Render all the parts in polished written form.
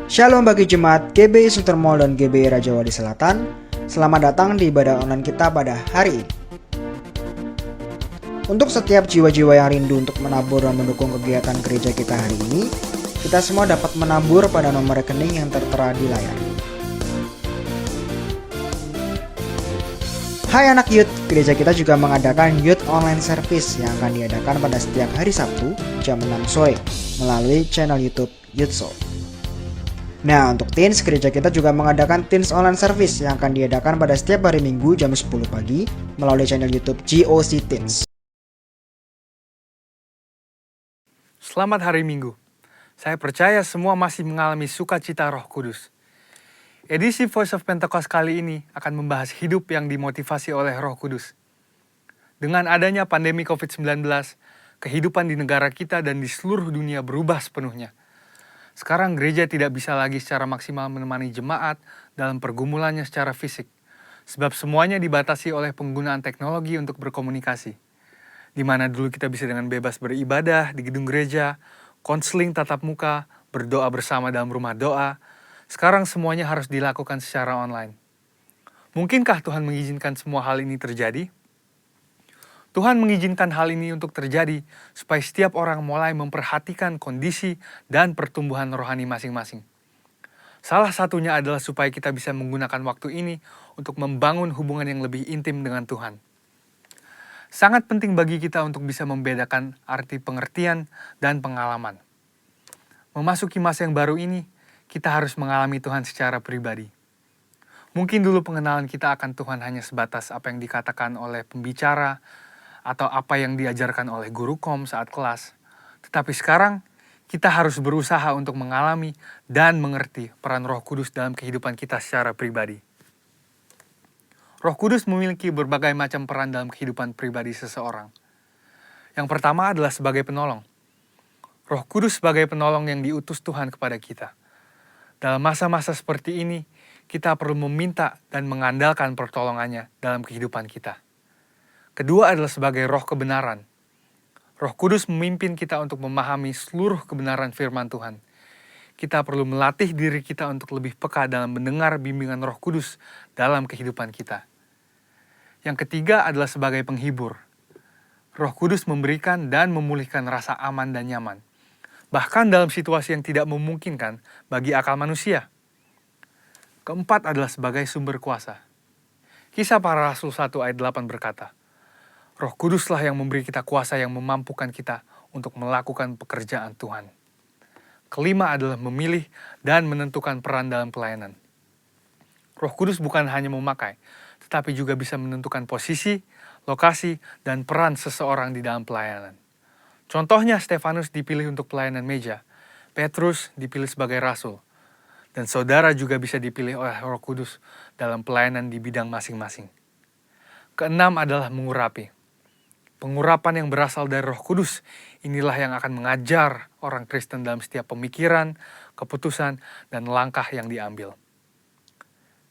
Shalom bagi jemaat GBI Sutermol dan GBI Raja Wali Selatan. Selamat datang di ibadah online kita pada hari ini. Untuk setiap jiwa-jiwa yang rindu untuk menabur dan mendukung kegiatan gereja kita hari ini, kita semua dapat menabur pada nomor rekening yang tertera di layar. Hai anak youth, gereja kita juga mengadakan youth online service yang akan diadakan pada setiap hari Sabtu jam 6 sore melalui channel YouTube Youth Soul. Nah, untuk teens, gereja kita juga mengadakan teens online service yang akan diadakan pada setiap hari Minggu jam 10 pagi melalui channel YouTube GOC Teens. Selamat hari Minggu. Saya percaya semua masih mengalami sukacita Roh Kudus. Edisi Voice of Pentecost kali ini akan membahas hidup yang dimotivasi oleh Roh Kudus. Dengan adanya pandemi COVID-19, kehidupan di negara kita dan di seluruh dunia berubah sepenuhnya. Sekarang gereja tidak bisa lagi secara maksimal menemani jemaat dalam pergumulannya secara fisik, sebab semuanya dibatasi oleh penggunaan teknologi untuk berkomunikasi. Di mana dulu kita bisa dengan bebas beribadah di gedung gereja, konseling tatap muka, berdoa bersama dalam rumah doa, sekarang semuanya harus dilakukan secara online. Mungkinkah Tuhan mengizinkan semua hal ini terjadi? Tuhan mengizinkan hal ini untuk terjadi supaya setiap orang mulai memperhatikan kondisi dan pertumbuhan rohani masing-masing. Salah satunya adalah supaya kita bisa menggunakan waktu ini untuk membangun hubungan yang lebih intim dengan Tuhan. Sangat penting bagi kita untuk bisa membedakan arti pengertian dan pengalaman. Memasuki masa yang baru ini, kita harus mengalami Tuhan secara pribadi. Mungkin dulu pengenalan kita akan Tuhan hanya sebatas apa yang dikatakan oleh pembicara atau apa yang diajarkan oleh guru kom saat kelas. Tetapi sekarang, kita harus berusaha untuk mengalami dan mengerti peran Roh Kudus dalam kehidupan kita secara pribadi. Roh Kudus memiliki berbagai macam peran dalam kehidupan pribadi seseorang. Yang pertama adalah sebagai penolong. Roh Kudus sebagai penolong yang diutus Tuhan kepada kita. Dalam masa-masa seperti ini, kita perlu meminta dan mengandalkan pertolongannya dalam kehidupan kita. Kedua adalah sebagai roh kebenaran. Roh Kudus memimpin kita untuk memahami seluruh kebenaran firman Tuhan. Kita perlu melatih diri kita untuk lebih peka dalam mendengar bimbingan Roh Kudus dalam kehidupan kita. Yang ketiga adalah sebagai penghibur. Roh Kudus memberikan dan memulihkan rasa aman dan nyaman, bahkan dalam situasi yang tidak memungkinkan bagi akal manusia. Keempat adalah sebagai sumber kuasa. Kisah Para Rasul 1 ayat 8 berkata, Roh Kuduslah yang memberi kita kuasa yang memampukan kita untuk melakukan pekerjaan Tuhan. Kelima adalah memilih dan menentukan peran dalam pelayanan. Roh Kudus bukan hanya memakai, tetapi juga bisa menentukan posisi, lokasi, dan peran seseorang di dalam pelayanan. Contohnya, Stefanus dipilih untuk pelayanan meja, Petrus dipilih sebagai rasul, dan saudara juga bisa dipilih oleh Roh Kudus dalam pelayanan di bidang masing-masing. Keenam adalah mengurapi. Pengurapan yang berasal dari Roh Kudus inilah yang akan mengajar orang Kristen dalam setiap pemikiran, keputusan, dan langkah yang diambil.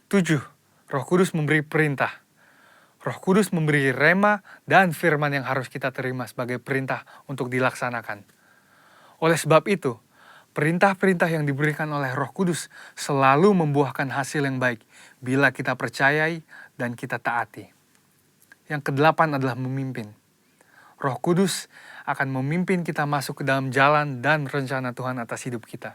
7. Roh Kudus memberi perintah. Roh Kudus memberi rema dan firman yang harus kita terima sebagai perintah untuk dilaksanakan. Oleh sebab itu, perintah-perintah yang diberikan oleh Roh Kudus selalu membuahkan hasil yang baik bila kita percayai dan kita taati. Yang kedelapan adalah memimpin. Roh Kudus akan memimpin kita masuk ke dalam jalan dan rencana Tuhan atas hidup kita.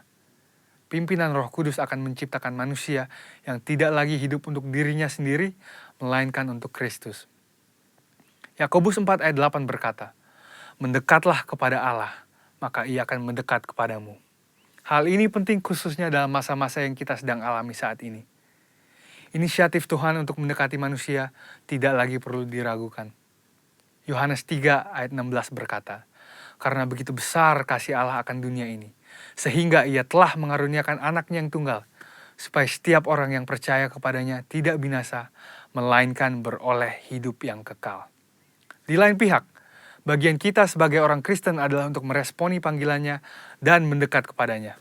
Pimpinan Roh Kudus akan menciptakan manusia yang tidak lagi hidup untuk dirinya sendiri, melainkan untuk Kristus. Yakobus 4 ayat 8 berkata, Mendekatlah kepada Allah, maka Ia akan mendekat kepadamu. Hal ini penting khususnya dalam masa-masa yang kita sedang alami saat ini. Inisiatif Tuhan untuk mendekati manusia tidak lagi perlu diragukan. Yohanes 3 ayat 16 berkata, Karena begitu besar kasih Allah akan dunia ini, sehingga Ia telah mengaruniakan anaknya yang tunggal, supaya setiap orang yang percaya kepadanya tidak binasa, melainkan beroleh hidup yang kekal. Di lain pihak, bagian kita sebagai orang Kristen adalah untuk meresponi panggilannya dan mendekat kepadanya.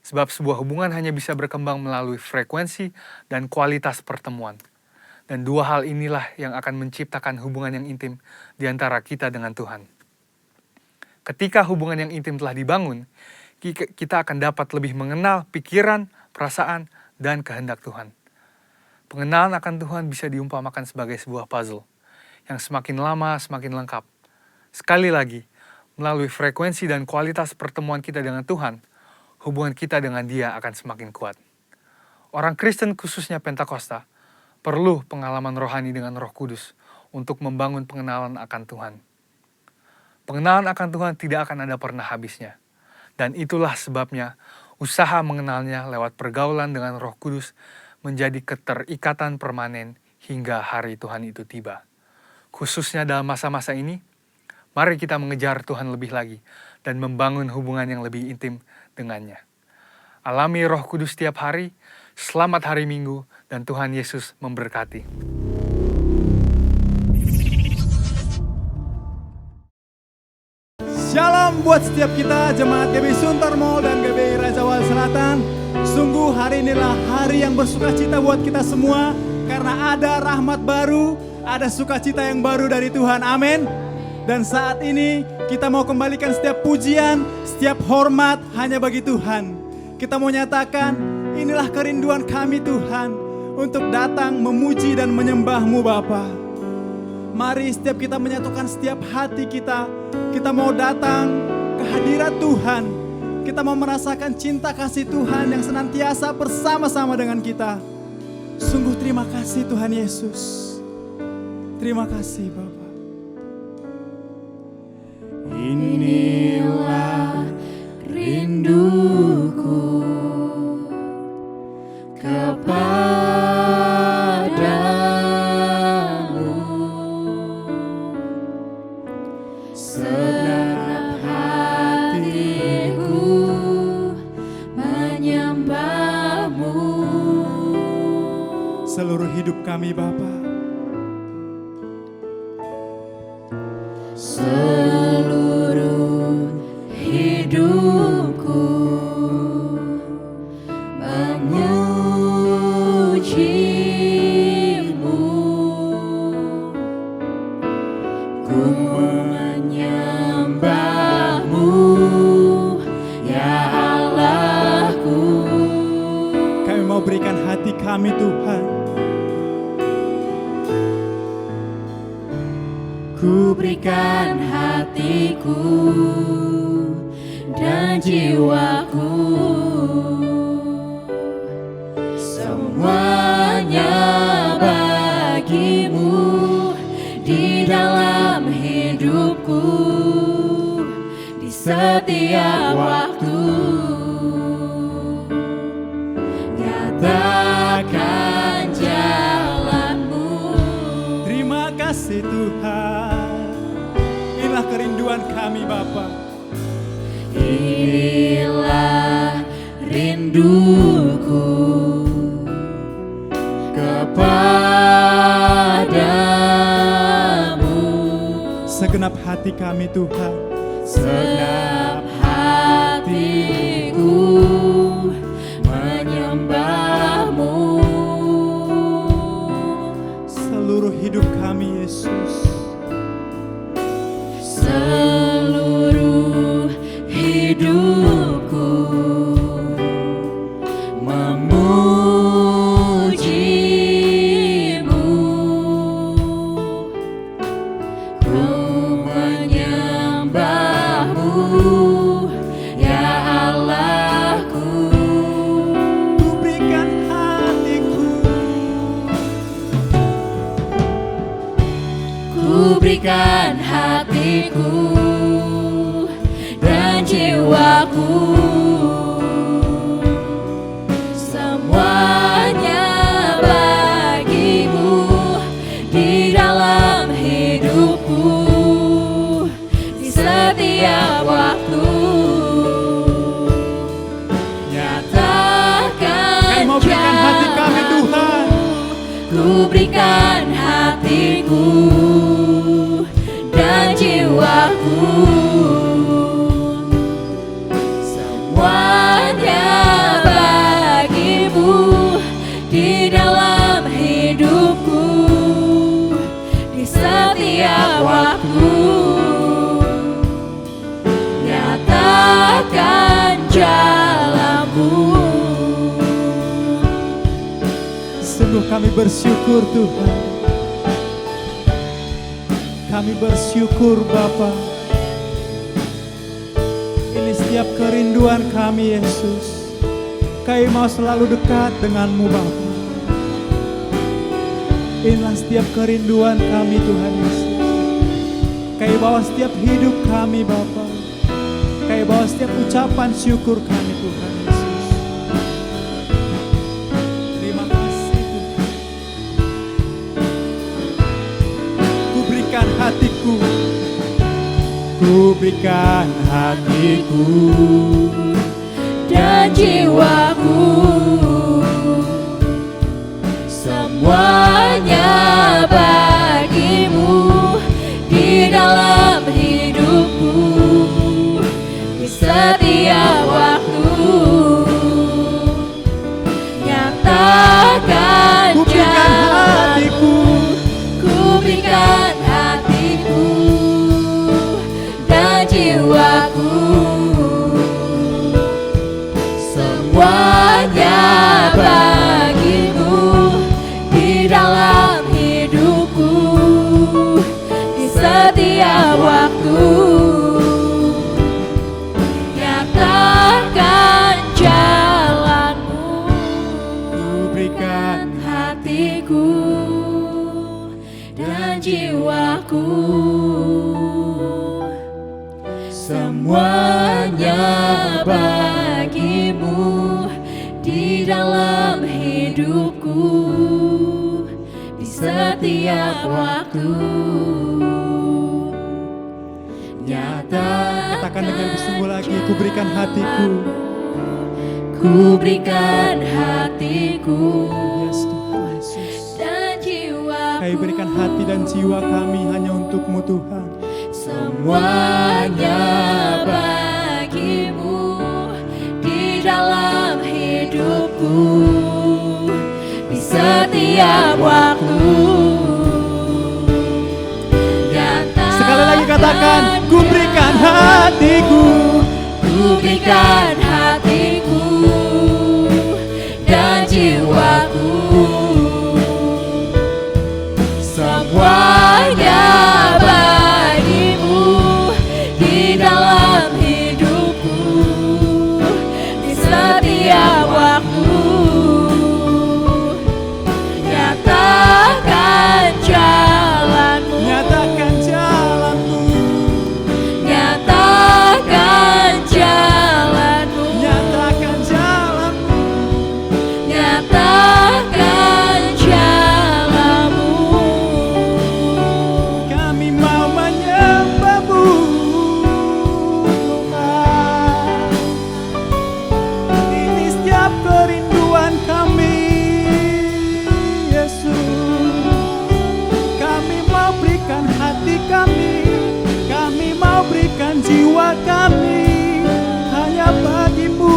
Sebab sebuah hubungan hanya bisa berkembang melalui frekuensi dan kualitas pertemuan. Dan dua hal inilah yang akan menciptakan hubungan yang intim di antara kita dengan Tuhan. Ketika hubungan yang intim telah dibangun, kita akan dapat lebih mengenal pikiran, perasaan, dan kehendak Tuhan. Pengenalan akan Tuhan bisa diumpamakan sebagai sebuah puzzle yang semakin lama semakin lengkap. Sekali lagi, melalui frekuensi dan kualitas pertemuan kita dengan Tuhan, hubungan kita dengan Dia akan semakin kuat. Orang Kristen khususnya Pentakosta perlu pengalaman rohani dengan Roh Kudus untuk membangun pengenalan akan Tuhan. Pengenalan akan Tuhan tidak akan ada pernah habisnya. Dan itulah sebabnya usaha mengenalnya lewat pergaulan dengan Roh Kudus menjadi keterikatan permanen hingga hari Tuhan itu tiba. Khususnya dalam masa-masa ini, mari kita mengejar Tuhan lebih lagi dan membangun hubungan yang lebih intim dengannya. Alami Roh Kudus setiap hari, selamat hari Minggu, dan Tuhan Yesus memberkati. Shalom buat setiap kita, jemaat GBI Sunter Mall dan GBI Raja Wali Selatan. Sungguh hari inilah hari yang bersuka cita buat kita semua, karena ada rahmat baru, ada sukacita yang baru dari Tuhan, amin. Dan saat ini kita mau kembalikan setiap pujian, setiap hormat hanya bagi Tuhan. Kita mau nyatakan, inilah kerinduan kami Tuhan, untuk datang memuji dan menyembah-Mu Bapa. Mari setiap kita menyatukan setiap hati kita mau datang ke hadirat Tuhan. Kita mau merasakan cinta kasih Tuhan yang senantiasa bersama-sama dengan kita. Sungguh terima kasih Tuhan Yesus. Terima kasih Bapa. Inilah rinduku kepadamu, segenap hatiku menyembah-Mu. Seluruh hidup kami Bapa, seluruh hidupku memuji-Mu, ku menyembah-Mu ya Allahku. Kami mau berikan hati kami Tuhan. Ku berikan hatiku dan jiwaku, semuanya bagi-Mu di dalam hidupku, di setiap waktu. Nyatakan jalan-Mu. Terima kasih Tuhan. Inilah kerinduan kami Bapa. Inilah rinduku kepadamu, segenap hati kami Tuhan, segenap hatiku menyembah-Mu, seluruh hidup kami Yesus, seluruh hidupku memuji-Mu, ku menyembah-Mu ya Allahku. Ku berikan hatiku, ku berikan hatiku dan jiwaku, semuanya bagi-Mu di dalam hidupku, di setiap waktu. Nyatakan mau berikan hati kami Tuhan. Ku berikan hatiku dan jiwaku, semuanya bagi-Mu di dalam hidupku, di setiap waktu. Nyatakan kami bersyukur Tuhan. Kami bersyukur Bapa. Ini setiap kerinduan kami Yesus. Kami mau selalu dekat dengan-Mu Bapa. Inilah setiap kerinduan kami Tuhan Yesus. Kami bawa setiap hidup kami Bapa. Kami bawa setiap ucapan syukur kami Tuhan Yesus. Terima kasih Tuhan. Ku berikan hatiku. Ku berikan hatiku dan jiwaku, semuanya bagimu di dalam hidupku, di setiap waktu. Nyatakan Ku berikan hatiku. ku berikan hatiku dan jiwaku, semuanya bagimu di dalam hidupku, di setiap waktu. Nyatakan jalanmu, Ku berikan hatiku dan jiwaku, semuanya bagimu di dalam hidupku, di setiap waktu. Katakan dengan lebih sungguh lagi. Ku berikan hatiku. Ku berikan hatiku Yes Tuhan Yesus. dan jiwaku, Kami berikan hati dan jiwa kami hanya untuk-Mu Tuhan. semuanya bagimu di dalam hidupku, di setiap waktu. Sekali lagi katakan, ku berikan hatiku. Ku berikan hatiku dan jiwaku, semuanya bagimu di dalam hidupku, di setiap waktu. Nyatakan jalanmu, Nyatakan jalanmu. nyatakan jalanmu, Nyatakan jalanmu. nyatakan jalanmu. Kami mau menyembah-Mu Tuhan. Ini setiap kerinduan kami Yesus. Kami mau berikan hati kami. Kami mau berikan jiwa kami hanya bagi-Mu.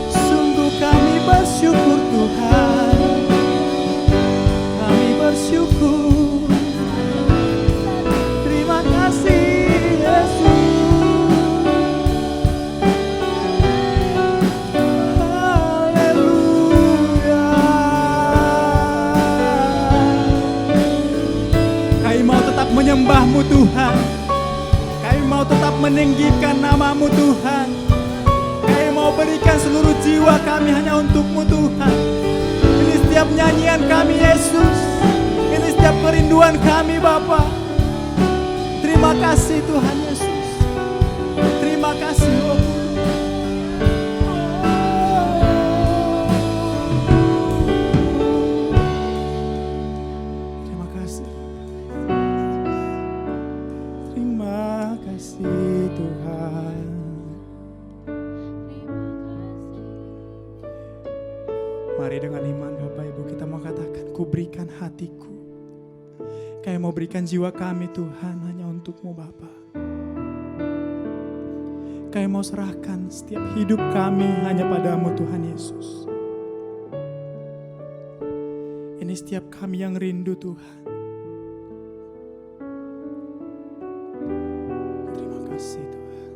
Sungguh kami bersyukur Tuhan. Kami bersyukur. Terima kasih Yesus. Haleluya. Kami mau tetap menyembah-Mu Tuhan. Kami mau tetap meninggikan nama-Mu Tuhan. Kami mau berikan seluruh jiwa kami hanya untuk-Mu Tuhan. Ini setiap nyanyian kami Yesus. Ini setiap kerinduan kami Bapa. Terima kasih Tuhan Yesus. Terima kasih Roh Kudus. Terima kasih. Terima kasih Tuhan. Mari dengan iman Bapak Ibu kita mau katakan, ku berikan hatiku. Kami mau berikan jiwa kami Tuhan hanya untuk-Mu Bapa. Kami mau serahkan setiap hidup kami hanya pada-Mu Tuhan Yesus. Ini setiap kami yang rindu Tuhan. Terima kasih Tuhan.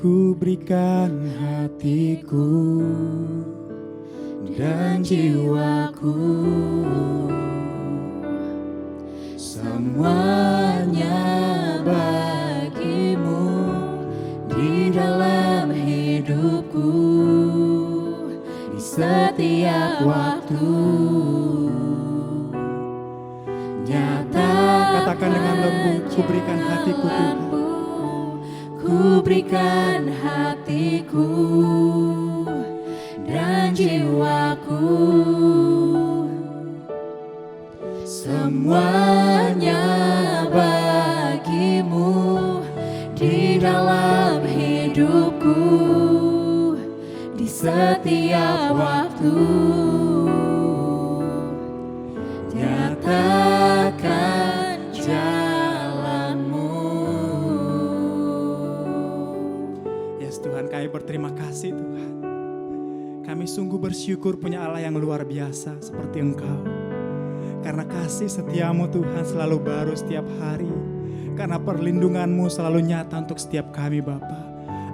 Ku berikan hatiku dan jiwaku, semuanya bagimu di dalam hidupku di setiap waktu. Katakan dengan lembut, ku berikan hatiku Tuhan. Ku berikan hatiku dan jiwaku, semuanya bagimu di dalam hidupku di setiap waktu. Nyatakan jalanmu. Yes Tuhan, kami berterima kasih Tuhan. Kami sungguh bersyukur punya Allah yang luar biasa seperti Engkau. Karena kasih setiamu Tuhan selalu baru setiap hari. Karena perlindunganmu selalu nyata untuk setiap kami Bapa.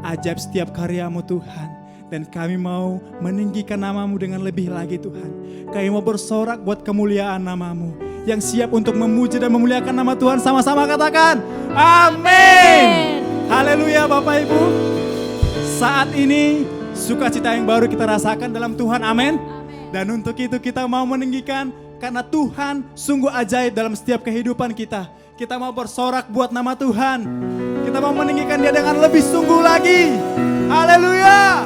Ajaib setiap karyamu Tuhan. Dan kami mau meninggikan namamu dengan lebih lagi Tuhan. Kami mau bersorak buat kemuliaan namamu. Yang siap untuk memuji dan memuliakan nama Tuhan. Sama-sama katakan amin. Haleluya Bapak Ibu. Saat ini sukacita yang baru kita rasakan dalam Tuhan, amin. Dan untuk itu kita mau meninggikan, karena Tuhan sungguh ajaib dalam setiap kehidupan kita. Kita mau bersorak buat nama Tuhan. Kita mau meninggikan Dia dengan lebih sungguh lagi. Haleluya.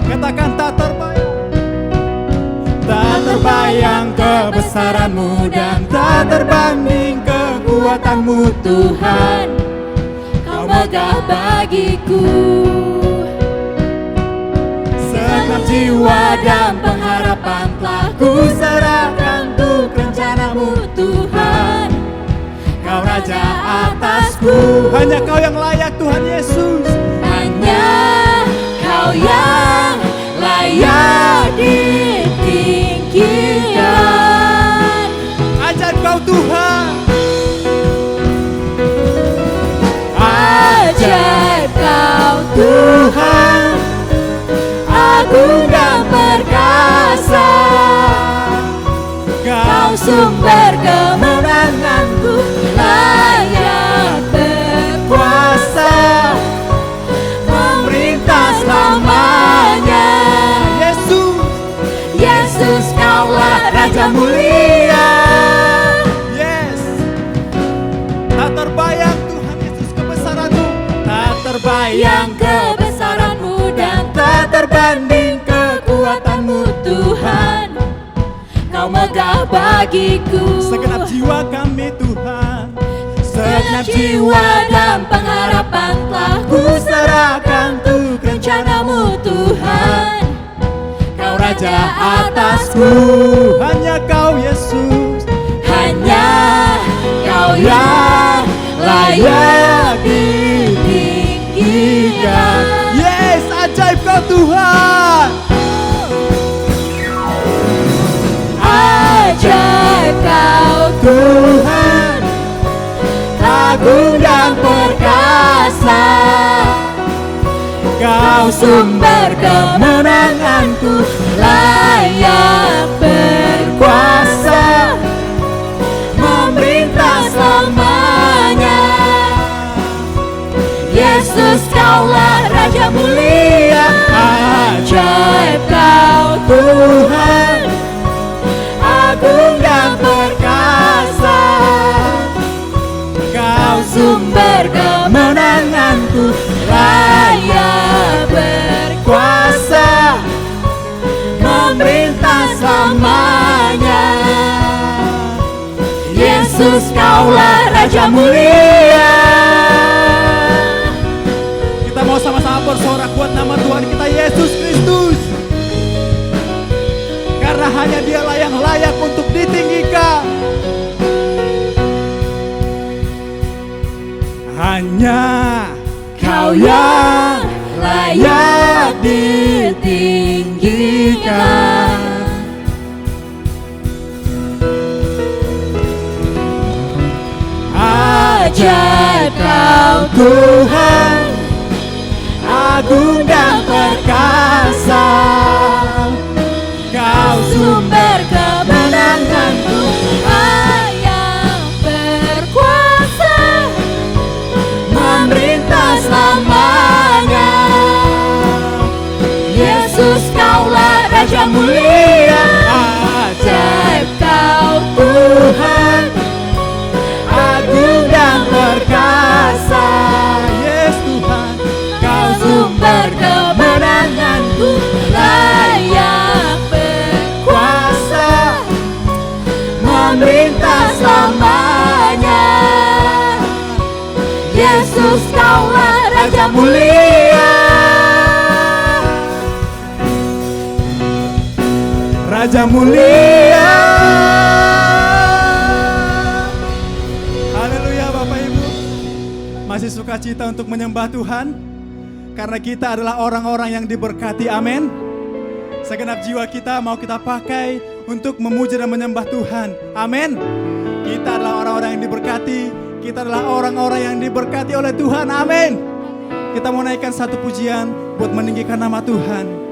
Katakan tak terbayang kebesaranmu dan tak terbanding kekuatanmu Tuhan, Kau megah bagiku. Segenap jiwa dan pengharapan telah ku serahkan untuk rencanamu Tuhan, Kau Raja atasku. Hanya Kau yang layak Tuhan Yesus. hanya Kau yang layak ditinggikan. Ajaib Kau Tuhan. Ajaib Kau Tuhan, agung dan perkasa. Kau sumber kemenanganku, layak berkuasa, memerintah selamanya. Yesus, Kaulah Raja mulia. Yes. Tak terbayang Tuhan Yesus kebesaran-Mu. Tak terbayang kebesaran-Mu dan tak terbanding kekuatan-Mu Tuhan, Kau megah bagiku. segenap jiwa kami Tuhan. Segenap jiwa dan pengharapan telah ku serahkan untuk rencana-Mu Tuhan, Kau Raja atasku. Hanya Kau Yesus. Hanya Kau yang layak ditinggikan. Yes, ajaib Kau Tuhan. Ajaib Kau Tuhan, agung dan perkasa. Kau sumber kemenanganku, layak berkuasa, memerintah selamanya. Yesus, Kaulah Raja mulia. Ajaib Kau Tuhan, agung dan perkasa. Kau sumber kemenanganku, layak berkuasa, memerintah selamanya. Yesus, Kaulah Raja mulia. Kita mau sama-sama bersorak buat nama Tuhan kita Yesus Kristus. Karena hanya Dialah yang layak untuk ditinggikan. Hanya Kau yang layak ditinggikan. Ajaib Kau Tuhan, agung dan perkasa. Kau sumber kemenanganku, yang berkuasa memerintah selamanya. Yesus Kaulah Raja mulia, ajaib Kau Tuhan, agung dan perkasa. Yes Tuhan, Kau sumber kemenanganku, layak berkuasa memerintah selamanya. Yesus Kaulah Raja mulia, Raja mulia. Haleluya Bapak Ibu. Masih sukacita untuk menyembah Tuhan karena kita adalah orang-orang yang diberkati. Amin. Segenap jiwa kita mau kita pakai untuk memuji dan menyembah Tuhan. Amin. Kita adalah orang-orang yang diberkati. Kita adalah orang-orang yang diberkati oleh Tuhan. Amin. Kita mau naikkan satu pujian buat meninggikan nama Tuhan.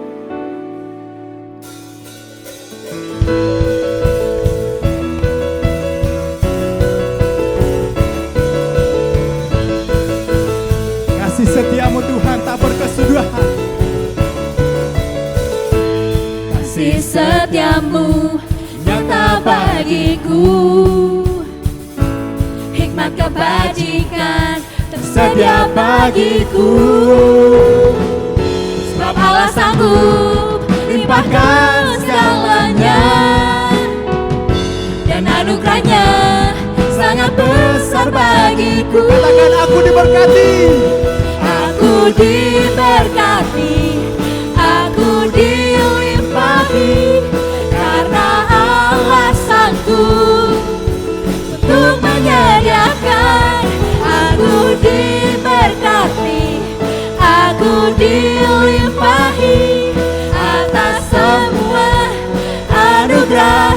Kasih setiamu Tuhan tak berkesudahan. kasih setiamu nyata bagiku, hikmat kebajikan tersedia bagiku. Sebab Allah sanggup limpahkan segalanya, dan anugerahnya sangat besar bagiku. Katakan aku diberkati. Aku diberkati, aku dilimpahi, karena Allah sanggup untuk menyediakan. Aku diberkati, aku dilimpahi atas semua anugerah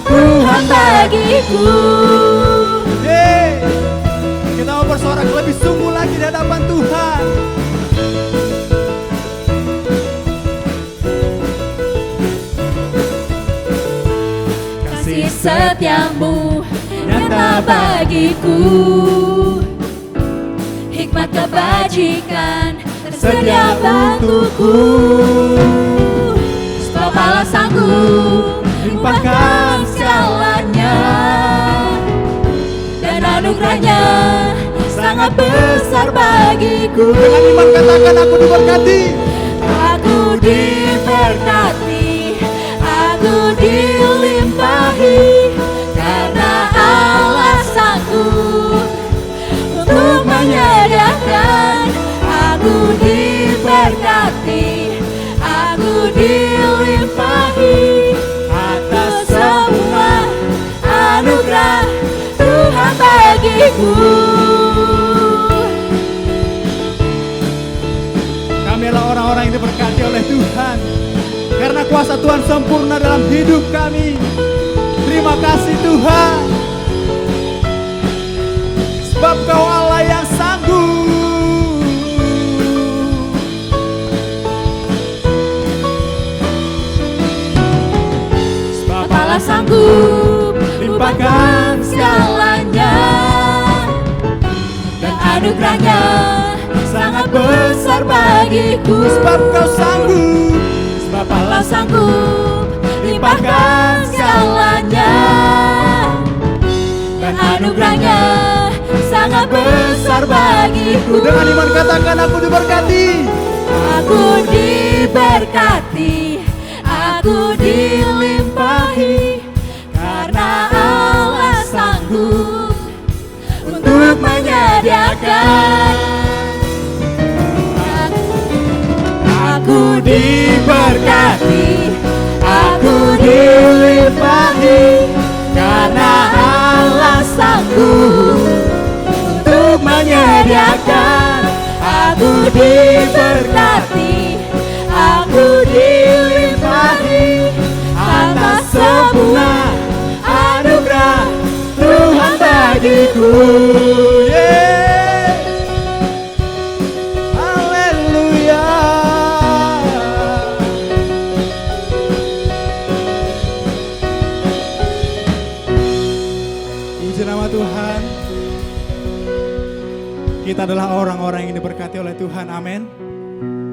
Tuhan bagiku. Yeay. Kita mau bersorak lebih sungguh lagi di hadapan Tuhan. Kasih setiamu nyata bagiku, hikmat kebajikan tersedia untukku. Sebab Allah sanggup limpahkan segalanya, dan anugerahnya sangat besar bagiku. Dengan iman katakan aku diberkati. Aku diberkati, aku dilimpahi, karena Allah sanggup untuk menyediakan. Aku diberkati, aku dilimpahi atas semua anugerah Tuhan bagiku. Kami adalah orang-orang yang diberkati oleh Tuhan, karena kuasa Tuhan sempurna dalam hidup kami. Terima kasih Tuhan, sebab Kau Allah yang sanggup. Sebab Allah sanggup limpahkan segalanya, dan anugerahnya sangat besar bagiku. Sebab Kau sanggup, Sebab Allah sanggup limpahkan segalanya, dan anugerahnya sangat besar bagiku. dengan iman katakan aku diberkati. Aku diberkati, aku dilimpahi, karena Allah sanggup untuk menyediakan. Aku diberkati, aku dilimpahi, karena Allah sanggup untuk menyediakan. Aku diberkati, aku dilimpahi atas semua anugerah Tuhan bagiku. Yeay. adalah orang-orang yang diberkati oleh Tuhan. Amin.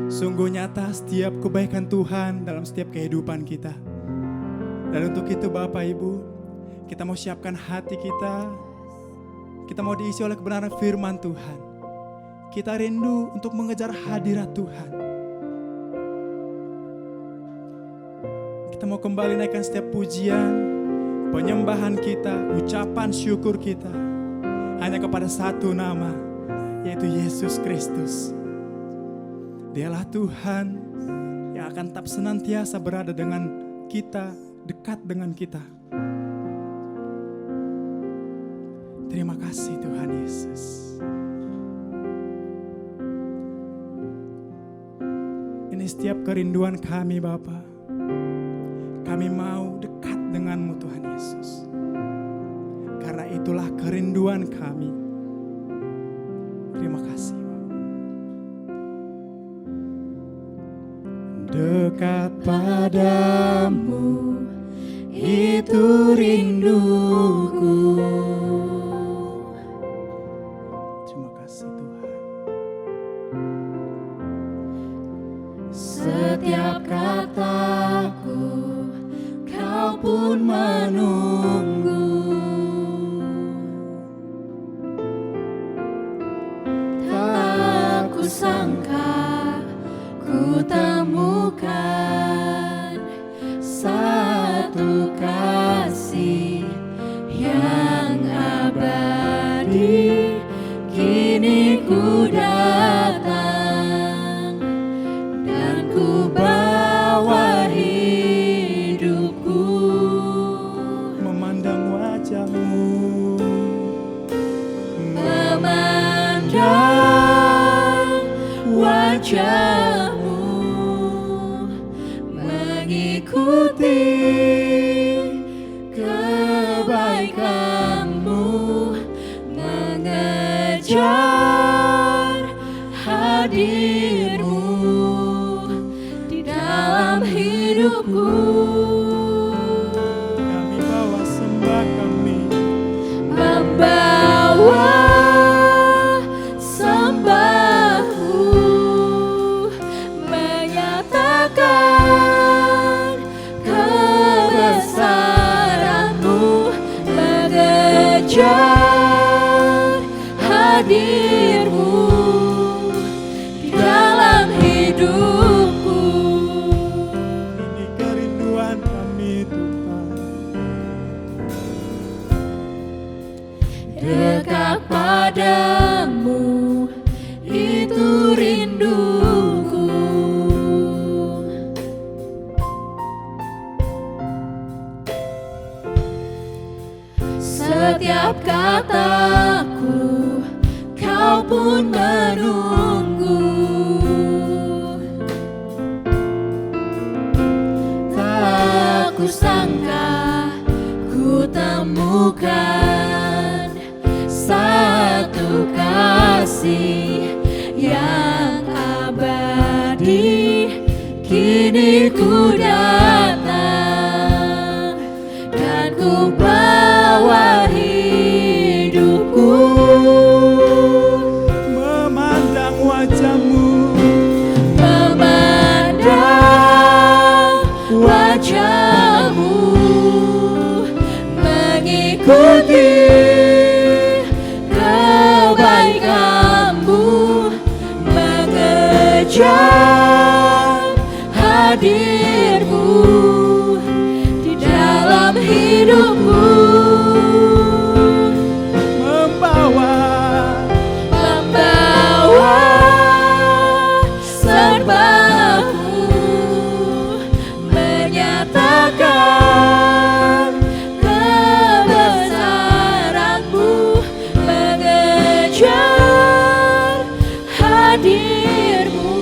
Sungguh nyata setiap kebaikan Tuhan dalam setiap kehidupan kita. Dan untuk itu Bapak Ibu, kita mau siapkan hati kita. Kita mau diisi oleh kebenaran firman Tuhan. Kita rindu untuk mengejar hadirat Tuhan. Kita mau kembali naikkan setiap pujian, penyembahan kita, ucapan syukur kita hanya kepada satu nama, yaitu Yesus Kristus. Dialah Tuhan yang akan tetap senantiasa berada dengan kita, dekat dengan kita. Terima kasih Tuhan Yesus. Ini setiap kerinduan kami Bapa. Kami mau dekat dengan-Mu Tuhan Yesus. Karena itulah kerinduan kami. Terima kasih Bapa. Dekat padamu itu rinduku. Terima kasih Tuhan. Setiap kataku Kau pun menunggu. Tak kusangka ku temukan satu kasih yang abadi. Kini ku datang dan ku bawa hidupku Memandang wajah-Mu, memandang wajah-Mu, mengikuti kebaikan-Mu, mengejar hadir-Mu di dalam hidupku. kami bawa sembah kami. Membawa sembahku, menyatakan kebesaran-Mu, mengejar hadir-Mu di dalam hidupku. Ini kerinduan kami Tuhan. Dekat padamu itu rinduku. Setiap kataku Kau pun menunggu. Tak kusangka ku temukan satu kasih yang abadi. Kini ku datang dan ku bawa hidupku. Memandang wajah-Mu, Memandang wajah-Mu, mengikuti kebaikan-Mu, mengejar hadir-Mu di dalam hidupku. Membawa sembahku, menyatakan kebesaran-Mu, mengejar hadir-Mu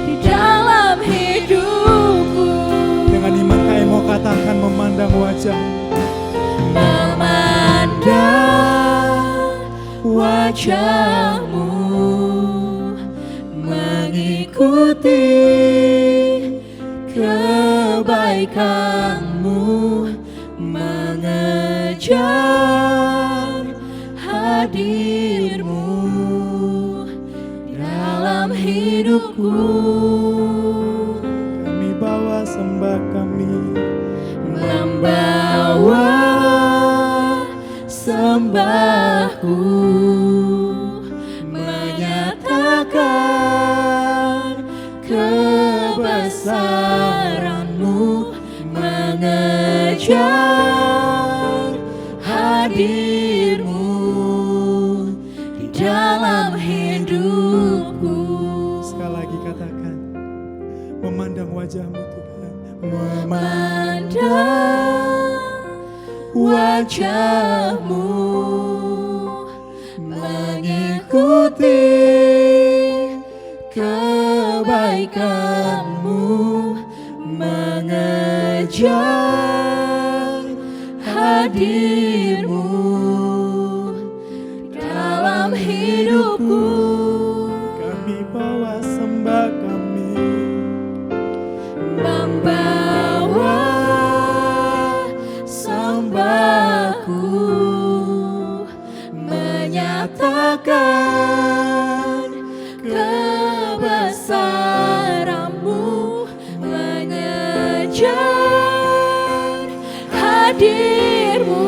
di dalam hidupku. dengan iman kami mau katakan memandang wajah-Mu. Memandang wajah-Mu, mengikuti kebaikan-Mu, mengejar hadir-Mu hidupku. Kami bawa sembah kami, Membawa sembahku, menyatakan kebesaran-Mu, mengejar hadir-Mu di dalam hidupku. sekali lagi katakan, memandang wajah-Mu Tuhan, Memandang wajah-Mu, mengikuti kebaikan-Mu, mengejar hadir-Mu dalam hidupku. kami bawa sembah kami, Membawa sembahku, menyatakan kebesaran-Mu, mengejar hadir-Mu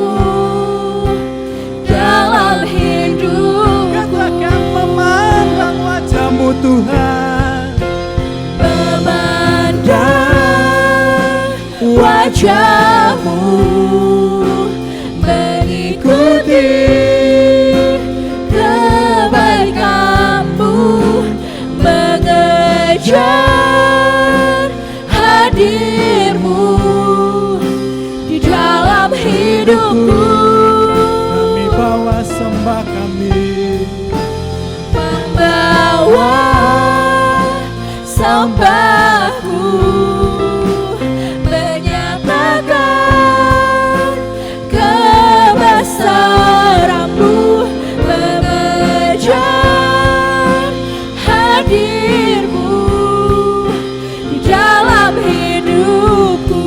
dalam hidup. katakan memandang wajah-Mu Tuhan, Memandang wajah-Mu, mengikuti kebaikan-Mu, mengejar hadir-Mu di dalam hidupku. kami bawa sembah kami, Membawa sembahku, menyatakan kebesaran-Mu, mengejar hadir-Mu di dalam hidupku.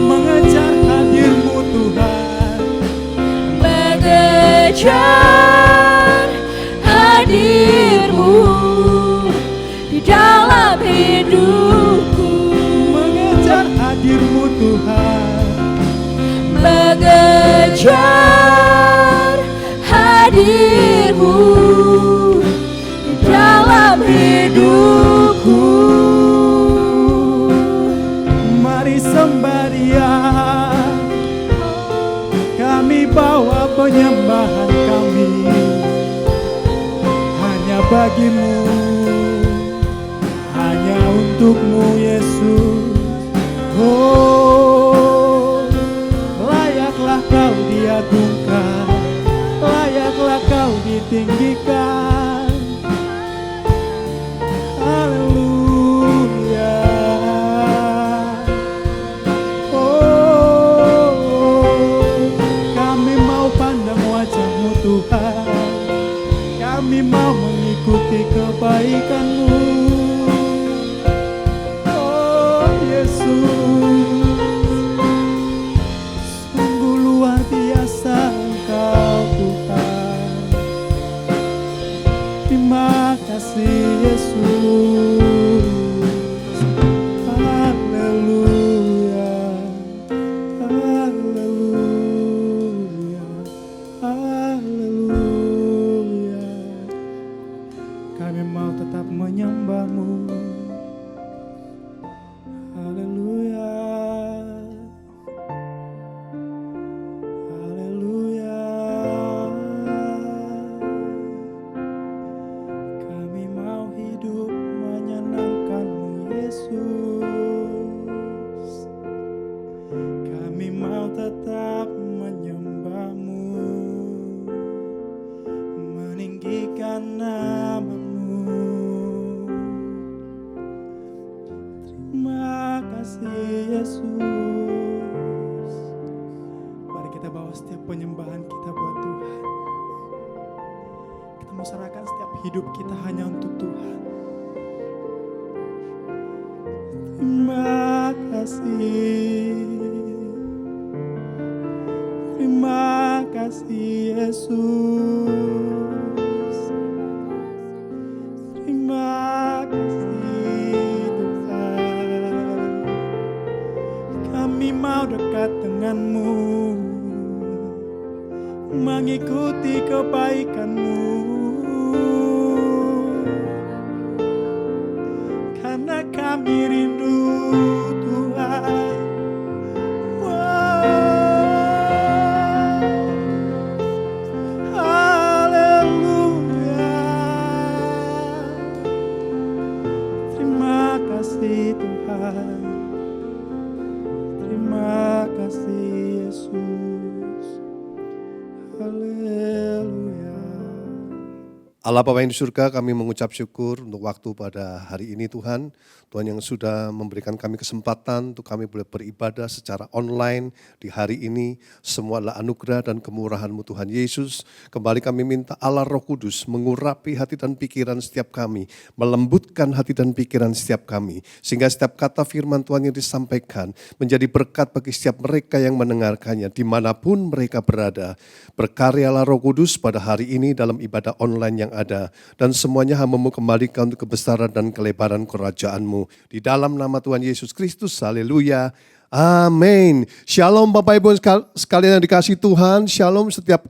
mengejar hadir-Mu Tuhan, Mengejar hadir-Mu di dalam hidupku. mengejar hadir-Mu Tuhan, Mengejar hadir-Mu di dalam hidupku. mari sembah Dia, kami bawa penyembahan kami hanya bagi-Mu, hanya untuk-Mu Yesus. Oh, layaklah Kau diagungkan, layaklah Kau ditinggikan. Haleluya. Oh, kami mau pandang wajah-Mu Tuhan, kami mau mengikuti kebaikan-Mu. Oh Yesus, sungguh luar biasa Engkau Tuhan. Terima kasih Yesus. Haleluya. Haleluya. Haleluya. Kami mau tetap menyembah-Mu. Haleluya. Haleluya. Kami mau hidup menyenangkan-Mu Yesus. Kami mau tetap menyembah-Mu, meninggikan nama-Mu. Terima kasih Yesus. Mari kita bawa setiap penyembahan kita buat Tuhan. Kita mau serahkan setiap hidup kita hanya untuk Tuhan. Terima kasih. Terima kasih Yesus. Terima kasih dekat denganmu, mengikuti kebaikanmu, karena kami rindu Tuhan. Haleluya. Terima kasih Tuhan. Terima kasih Yesus. Haleluya. Allah Bapa yang di surga, kami mengucap syukur untuk waktu pada hari ini Tuhan. Tuhan yang sudah memberikan kami kesempatan untuk kami boleh beribadah secara online di hari ini. Semua adalah anugerah dan kemurahan-Mu Tuhan Yesus. Kembali kami minta Allah Roh Kudus mengurapi hati dan pikiran setiap kami. Melembutkan hati dan pikiran setiap kami. Sehingga setiap kata firman Tuhan yang disampaikan menjadi berkat bagi setiap mereka yang mendengarkannya. Dimanapun mereka berada. Berkaryalah Roh Kudus pada hari ini dalam ibadah online yang ada. Dan semuanya hamba-Mu kembalikan untuk kebesaran dan kelebaran kerajaan-Mu. Di dalam nama Tuhan Yesus Kristus, haleluya, amin. Shalom Bapak Ibu sekalian yang dikasihi Tuhan, shalom setiap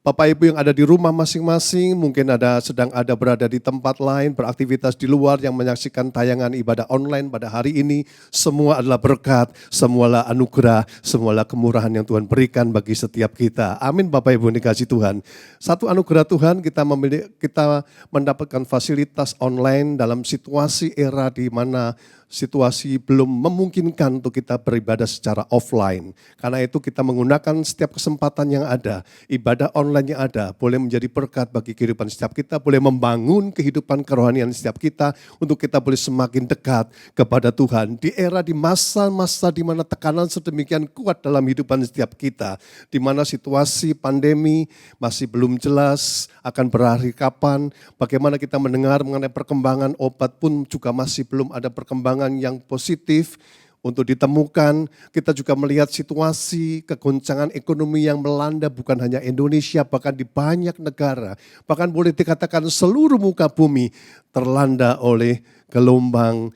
Bapak Ibu yang ada di rumah masing-masing, mungkin sedang berada di tempat lain, beraktivitas di luar yang menyaksikan tayangan ibadah online pada hari ini. Semua adalah berkat, semua adalah anugerah, semua adalah kemurahan yang Tuhan berikan bagi setiap kita. Amin Bapak Ibu dikasihi Tuhan. Satu anugerah Tuhan, kita mendapatkan fasilitas online dalam situasi era di mana situasi belum memungkinkan untuk kita beribadah secara offline. Karena itu kita menggunakan setiap kesempatan yang ada, ibadah online yang ada, boleh menjadi berkat bagi kehidupan setiap kita, boleh membangun kehidupan kerohanian setiap kita, untuk kita boleh semakin dekat kepada Tuhan. Di era, di masa-masa di mana tekanan sedemikian kuat dalam kehidupan setiap kita, di mana situasi pandemi masih belum jelas akan berakhir kapan, bagaimana kita mendengar mengenai perkembangan obat pun juga masih belum ada perkembangan yang positif untuk ditemukan. Kita juga melihat situasi kegoncangan ekonomi yang melanda bukan hanya Indonesia, bahkan di banyak negara. Bahkan boleh dikatakan seluruh muka bumi terlanda oleh gelombang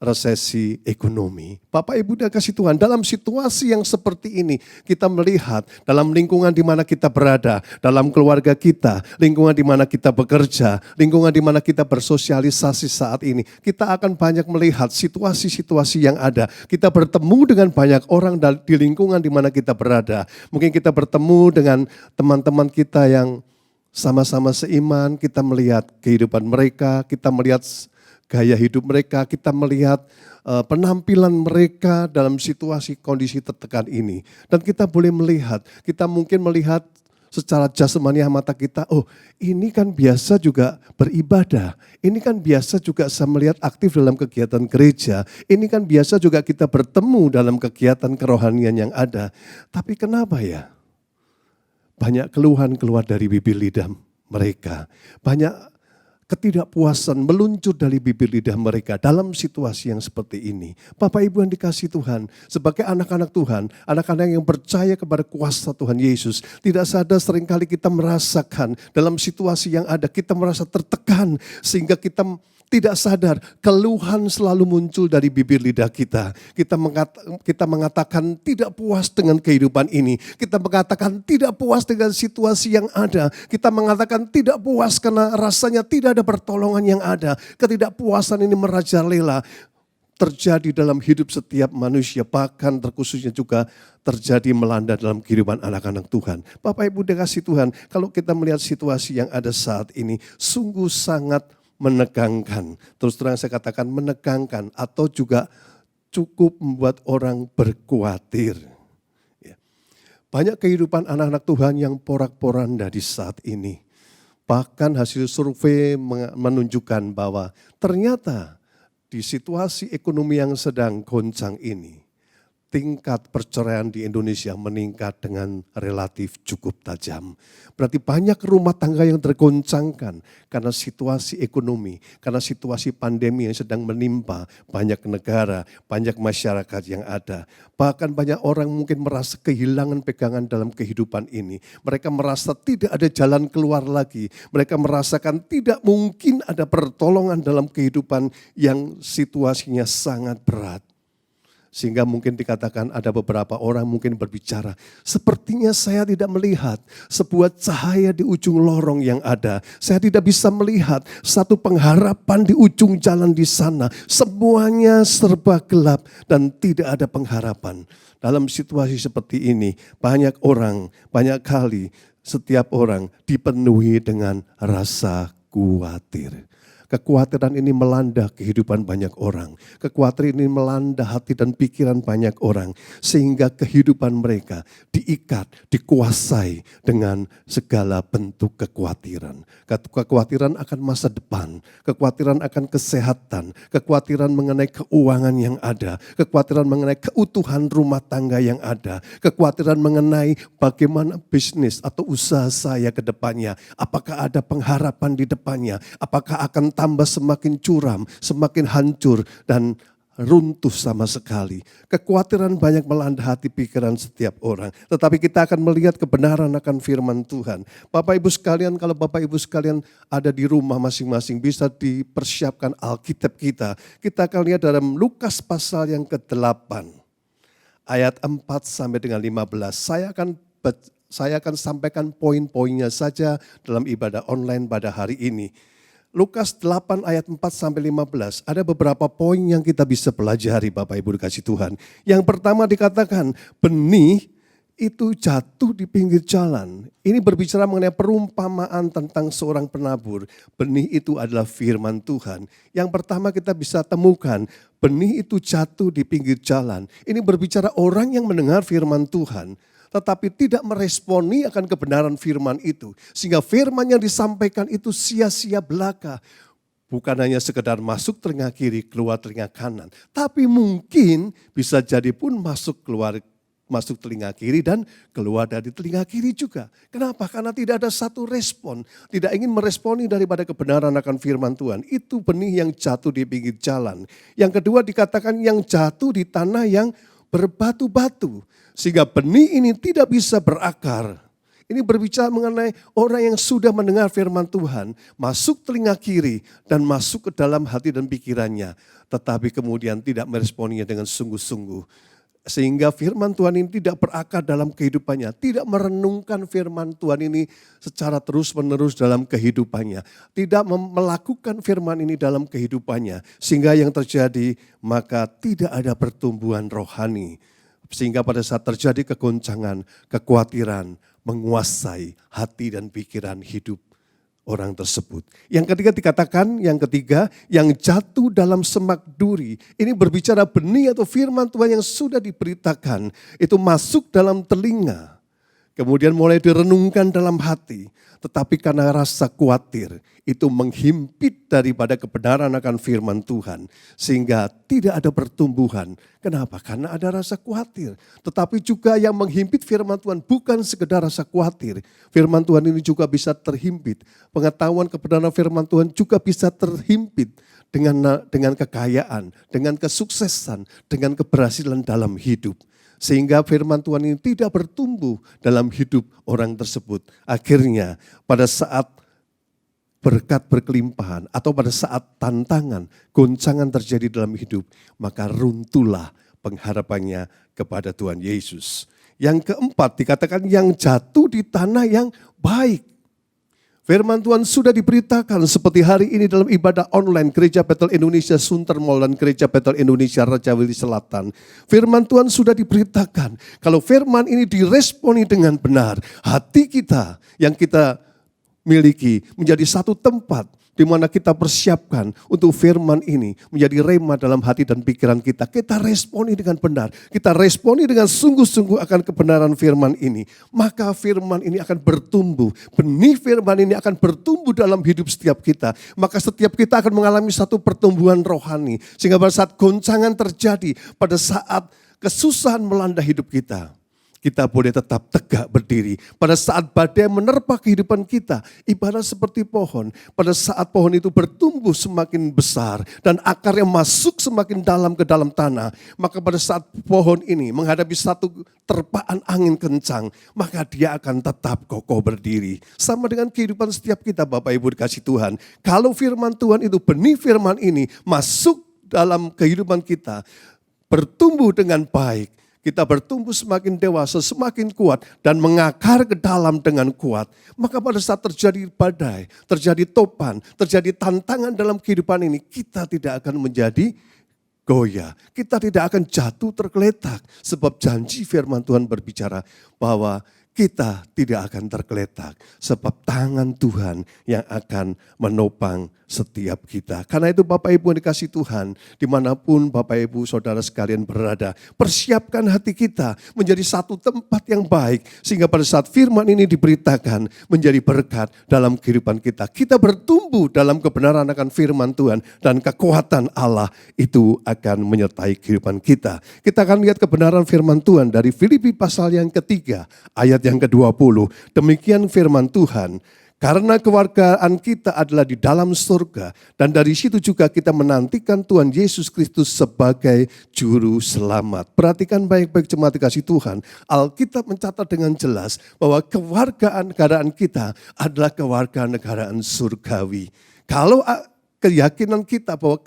resesi ekonomi. Bapak Ibu dan kasih Tuhan, dalam situasi yang seperti ini, kita melihat dalam lingkungan di mana kita berada, dalam keluarga kita, lingkungan di mana kita bekerja, lingkungan di mana kita bersosialisasi saat ini, kita akan banyak melihat situasi-situasi yang ada. Kita bertemu dengan banyak orang di lingkungan di mana kita berada. Mungkin kita bertemu dengan teman-teman kita yang sama-sama seiman, kita melihat kehidupan mereka, kita melihat gaya hidup mereka, kita melihat penampilan mereka dalam situasi kondisi tertekan ini. Dan kita boleh melihat, kita mungkin melihat secara jasmani mata kita, oh ini kan biasa juga beribadah, ini kan biasa juga saya melihat aktif dalam kegiatan gereja, ini kan biasa juga kita bertemu dalam kegiatan kerohanian yang ada. Tapi kenapa ya? Banyak keluhan keluar dari bibir lidah mereka, banyak ketidakpuasan meluncur dari bibir lidah mereka dalam situasi yang seperti ini. Bapak Ibu yang dikasihi Tuhan, sebagai anak-anak Tuhan, anak-anak yang percaya kepada kuasa Tuhan Yesus, tidak sadar seringkali kita merasakan dalam situasi yang ada, kita merasa tertekan sehingga kita tidak sadar keluhan selalu muncul dari bibir lidah kita. Kita mengatakan tidak puas dengan kehidupan ini. Kita mengatakan tidak puas dengan situasi yang ada. Kita mengatakan tidak puas karena rasanya tidak ada pertolongan yang ada. Ketidakpuasan ini merajalela terjadi dalam hidup setiap manusia, bahkan terkhususnya juga terjadi melanda dalam kehidupan anak-anak Tuhan. Bapak Ibu dikasihi Tuhan, kalau kita melihat situasi yang ada saat ini, sungguh sangat menegangkan. Terus terang saya katakan menegangkan, atau juga cukup membuat orang berkhawatir. Banyak kehidupan anak-anak Tuhan yang porak-poranda di saat ini. Bahkan hasil survei menunjukkan bahwa ternyata di situasi ekonomi yang sedang goncang ini, tingkat perceraian di Indonesia meningkat dengan relatif cukup tajam. Berarti banyak rumah tangga yang tergoncangkan karena situasi ekonomi, karena situasi pandemi yang sedang menimpa banyak negara, banyak masyarakat yang ada. Bahkan banyak orang mungkin merasa kehilangan pegangan dalam kehidupan ini. Mereka merasa tidak ada jalan keluar lagi. Mereka merasakan tidak mungkin ada pertolongan dalam kehidupan yang situasinya sangat berat. Sehingga mungkin dikatakan ada beberapa orang mungkin berbicara, sepertinya saya tidak melihat sebuah cahaya di ujung lorong yang ada. Saya tidak bisa melihat satu pengharapan di ujung jalan di sana. Semuanya serba gelap dan tidak ada pengharapan. Dalam situasi seperti ini, banyak kali setiap orang dipenuhi dengan rasa khawatir. Kekhawatiran ini melanda kehidupan banyak orang. Kekhawatiran ini melanda hati dan pikiran banyak orang. Sehingga kehidupan mereka diikat, dikuasai dengan segala bentuk kekhawatiran. Kekhawatiran akan masa depan, kekhawatiran akan kesehatan, kekhawatiran mengenai keuangan yang ada, kekhawatiran mengenai keutuhan rumah tangga yang ada, kekhawatiran mengenai bagaimana bisnis atau usaha saya ke depannya. Apakah ada pengharapan di depannya? Apakah akan tambah semakin curam, semakin hancur dan runtuh sama sekali. Kekhawatiran banyak melanda hati pikiran setiap orang. Tetapi kita akan melihat kebenaran akan firman Tuhan. Bapak Ibu sekalian, kalau Bapak Ibu sekalian ada di rumah masing-masing, bisa dipersiapkan Alkitab kita. Kita akan lihat dalam Lukas pasal yang ke-8. Ayat 4 sampai dengan 15. Saya akan sampaikan poin-poinnya saja dalam ibadah online pada hari ini. Lukas 8 ayat 4 sampai 15, ada beberapa poin yang kita bisa pelajari Bapak Ibu dikasih Tuhan. Yang pertama dikatakan benih itu jatuh di pinggir jalan. Ini berbicara mengenai perumpamaan tentang seorang penabur. Benih itu adalah firman Tuhan. Yang pertama kita bisa temukan benih itu jatuh di pinggir jalan. Ini berbicara orang yang mendengar firman Tuhan, tetapi tidak meresponi akan kebenaran firman itu. Sehingga firman yang disampaikan itu sia-sia belaka. Bukan hanya sekedar masuk telinga kiri, keluar telinga kanan. Tapi mungkin bisa jadi pun masuk telinga kiri dan keluar dari telinga kiri juga. Kenapa? Karena tidak ada satu respon. Tidak ingin meresponi daripada kebenaran akan firman Tuhan. Itu benih yang jatuh di pinggir jalan. Yang kedua dikatakan yang jatuh di tanah yang berbatu-batu. Sehingga benih ini tidak bisa berakar. Ini berbicara mengenai orang yang sudah mendengar firman Tuhan, masuk telinga kiri dan masuk ke dalam hati dan pikirannya. Tetapi kemudian tidak meresponinya dengan sungguh-sungguh. Sehingga firman Tuhan ini tidak berakar dalam kehidupannya. Tidak merenungkan firman Tuhan ini secara terus-menerus dalam kehidupannya. Tidak melakukan firman ini dalam kehidupannya. Sehingga yang terjadi maka tidak ada pertumbuhan rohani. Sehingga pada saat terjadi kegoncangan, kekhawatiran menguasai hati dan pikiran hidup orang tersebut. Yang ketiga dikatakan, yang jatuh dalam semak duri. Ini berbicara benih atau firman Tuhan yang sudah diberitakan. Itu masuk dalam telinga. Kemudian mulai direnungkan dalam hati. Tetapi karena rasa khawatir, itu menghimpit daripada kebenaran akan firman Tuhan. Sehingga tidak ada pertumbuhan. Kenapa? Karena ada rasa khawatir. Tetapi juga yang menghimpit firman Tuhan bukan sekedar rasa khawatir. Firman Tuhan ini juga bisa terhimpit. Pengetahuan kebenaran firman Tuhan juga bisa terhimpit dengan kekayaan, dengan kesuksesan, dengan keberhasilan dalam hidup. Sehingga firman Tuhan ini tidak bertumbuh dalam hidup orang tersebut. Akhirnya pada saat berkat berkelimpahan atau pada saat tantangan, goncangan terjadi dalam hidup, maka runtuhlah pengharapannya kepada Tuhan Yesus. Yang keempat dikatakan yang jatuh di tanah yang baik. Firman Tuhan sudah diberitakan seperti hari ini dalam ibadah online Gereja Betel Indonesia Sunter Mall dan Gereja Betel Indonesia Rajawili Selatan. Firman Tuhan sudah diberitakan. Kalau firman ini diresponi dengan benar, hati kita yang kita miliki menjadi satu tempat di mana kita persiapkan untuk firman ini menjadi rema dalam hati dan pikiran kita. Kita responi dengan benar. Kita responi dengan sungguh-sungguh akan kebenaran firman ini. Maka firman ini akan bertumbuh. Benih firman ini akan bertumbuh dalam hidup setiap kita. Maka setiap kita akan mengalami satu pertumbuhan rohani. Sehingga pada saat goncangan terjadi, pada saat kesusahan melanda hidup kita boleh tetap tegak berdiri. Pada saat badai menerpa kehidupan kita, ibarat seperti pohon. Pada saat pohon itu bertumbuh semakin besar dan akarnya masuk semakin dalam ke dalam tanah. Maka pada saat pohon ini menghadapi satu terpaan angin kencang, maka dia akan tetap kokoh berdiri. Sama dengan kehidupan setiap kita Bapak Ibu dikasih Tuhan. Kalau firman Tuhan itu benih firman ini masuk dalam kehidupan kita, bertumbuh dengan baik, kita bertumbuh semakin dewasa, semakin kuat, dan mengakar ke dalam dengan kuat. Maka pada saat terjadi badai, terjadi topan, terjadi tantangan dalam kehidupan ini, kita tidak akan menjadi goyah. Kita tidak akan jatuh tergeletak. Sebab janji firman Tuhan berbicara bahwa kita tidak akan tergeletak. Sebab tangan Tuhan yang akan menopang setiap kita. Karena itu Bapak Ibu yang dikasih Tuhan, dimanapun Bapak Ibu saudara sekalian berada, persiapkan hati kita menjadi satu tempat yang baik. Sehingga pada saat firman ini diberitakan menjadi berkat dalam kehidupan kita. Kita bertumbuh dalam kebenaran akan firman Tuhan dan kekuatan Allah itu akan menyertai kehidupan kita. Kita akan lihat kebenaran firman Tuhan dari Filipi pasal yang ketiga, ayat yang ke-20. Demikian firman Tuhan. Karena kewargaan kita adalah di dalam surga. Dan dari situ juga kita menantikan Tuhan Yesus Kristus sebagai juru selamat. Perhatikan baik-baik jemaat dikasih Tuhan. Alkitab mencatat dengan jelas bahwa kewargaan negaraan kita adalah kewargaan negaraan surgawi. Kalau keyakinan kita bahwa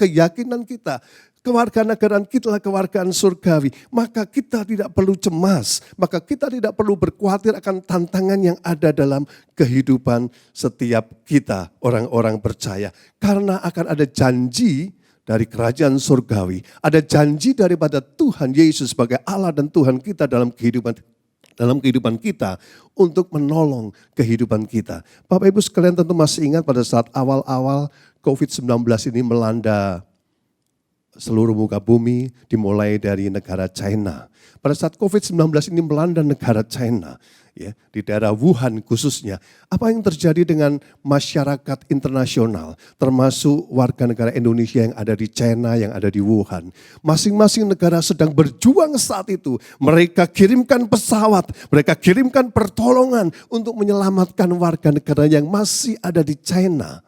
kewarganegaraan kita adalah kewargaan surgawi, maka kita tidak perlu cemas, maka kita tidak perlu berkhawatir akan tantangan yang ada dalam kehidupan setiap kita, orang-orang percaya. Karena akan ada janji dari kerajaan surgawi, ada janji daripada Tuhan Yesus sebagai Allah dan Tuhan kita dalam kehidupan kita untuk menolong kehidupan kita. Bapak Ibu sekalian tentu masih ingat pada saat awal-awal COVID-19 ini melanda seluruh muka bumi, dimulai dari negara China. Pada saat COVID-19 ini melanda negara China, ya, di daerah Wuhan khususnya, apa yang terjadi dengan masyarakat internasional, termasuk warga negara Indonesia yang ada di China, yang ada di Wuhan. Masing-masing negara sedang berjuang saat itu. Mereka kirimkan pesawat, mereka kirimkan pertolongan untuk menyelamatkan warga negara yang masih ada di China,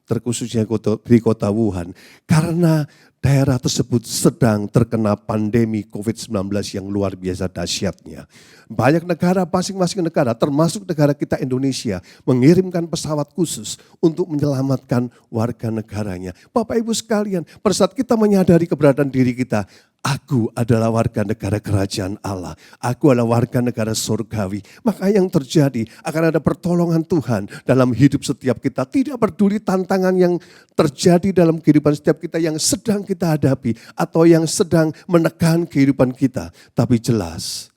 terkhususnya di kota Wuhan. Karena daerah tersebut sedang terkena pandemi COVID-19 yang luar biasa dahsyatnya. Banyak negara, masing-masing negara, termasuk negara kita Indonesia, mengirimkan pesawat khusus untuk menyelamatkan warga negaranya. Bapak Ibu sekalian, pada saat kita menyadari keberadaan diri kita, aku adalah warga negara kerajaan Allah. Aku adalah warga negara surgawi. Maka yang terjadi akan ada pertolongan Tuhan dalam hidup setiap kita. Tidak peduli tantangan yang terjadi dalam kehidupan setiap kita yang sedang kita hadapi atau yang sedang menekan kehidupan kita. Tapi jelas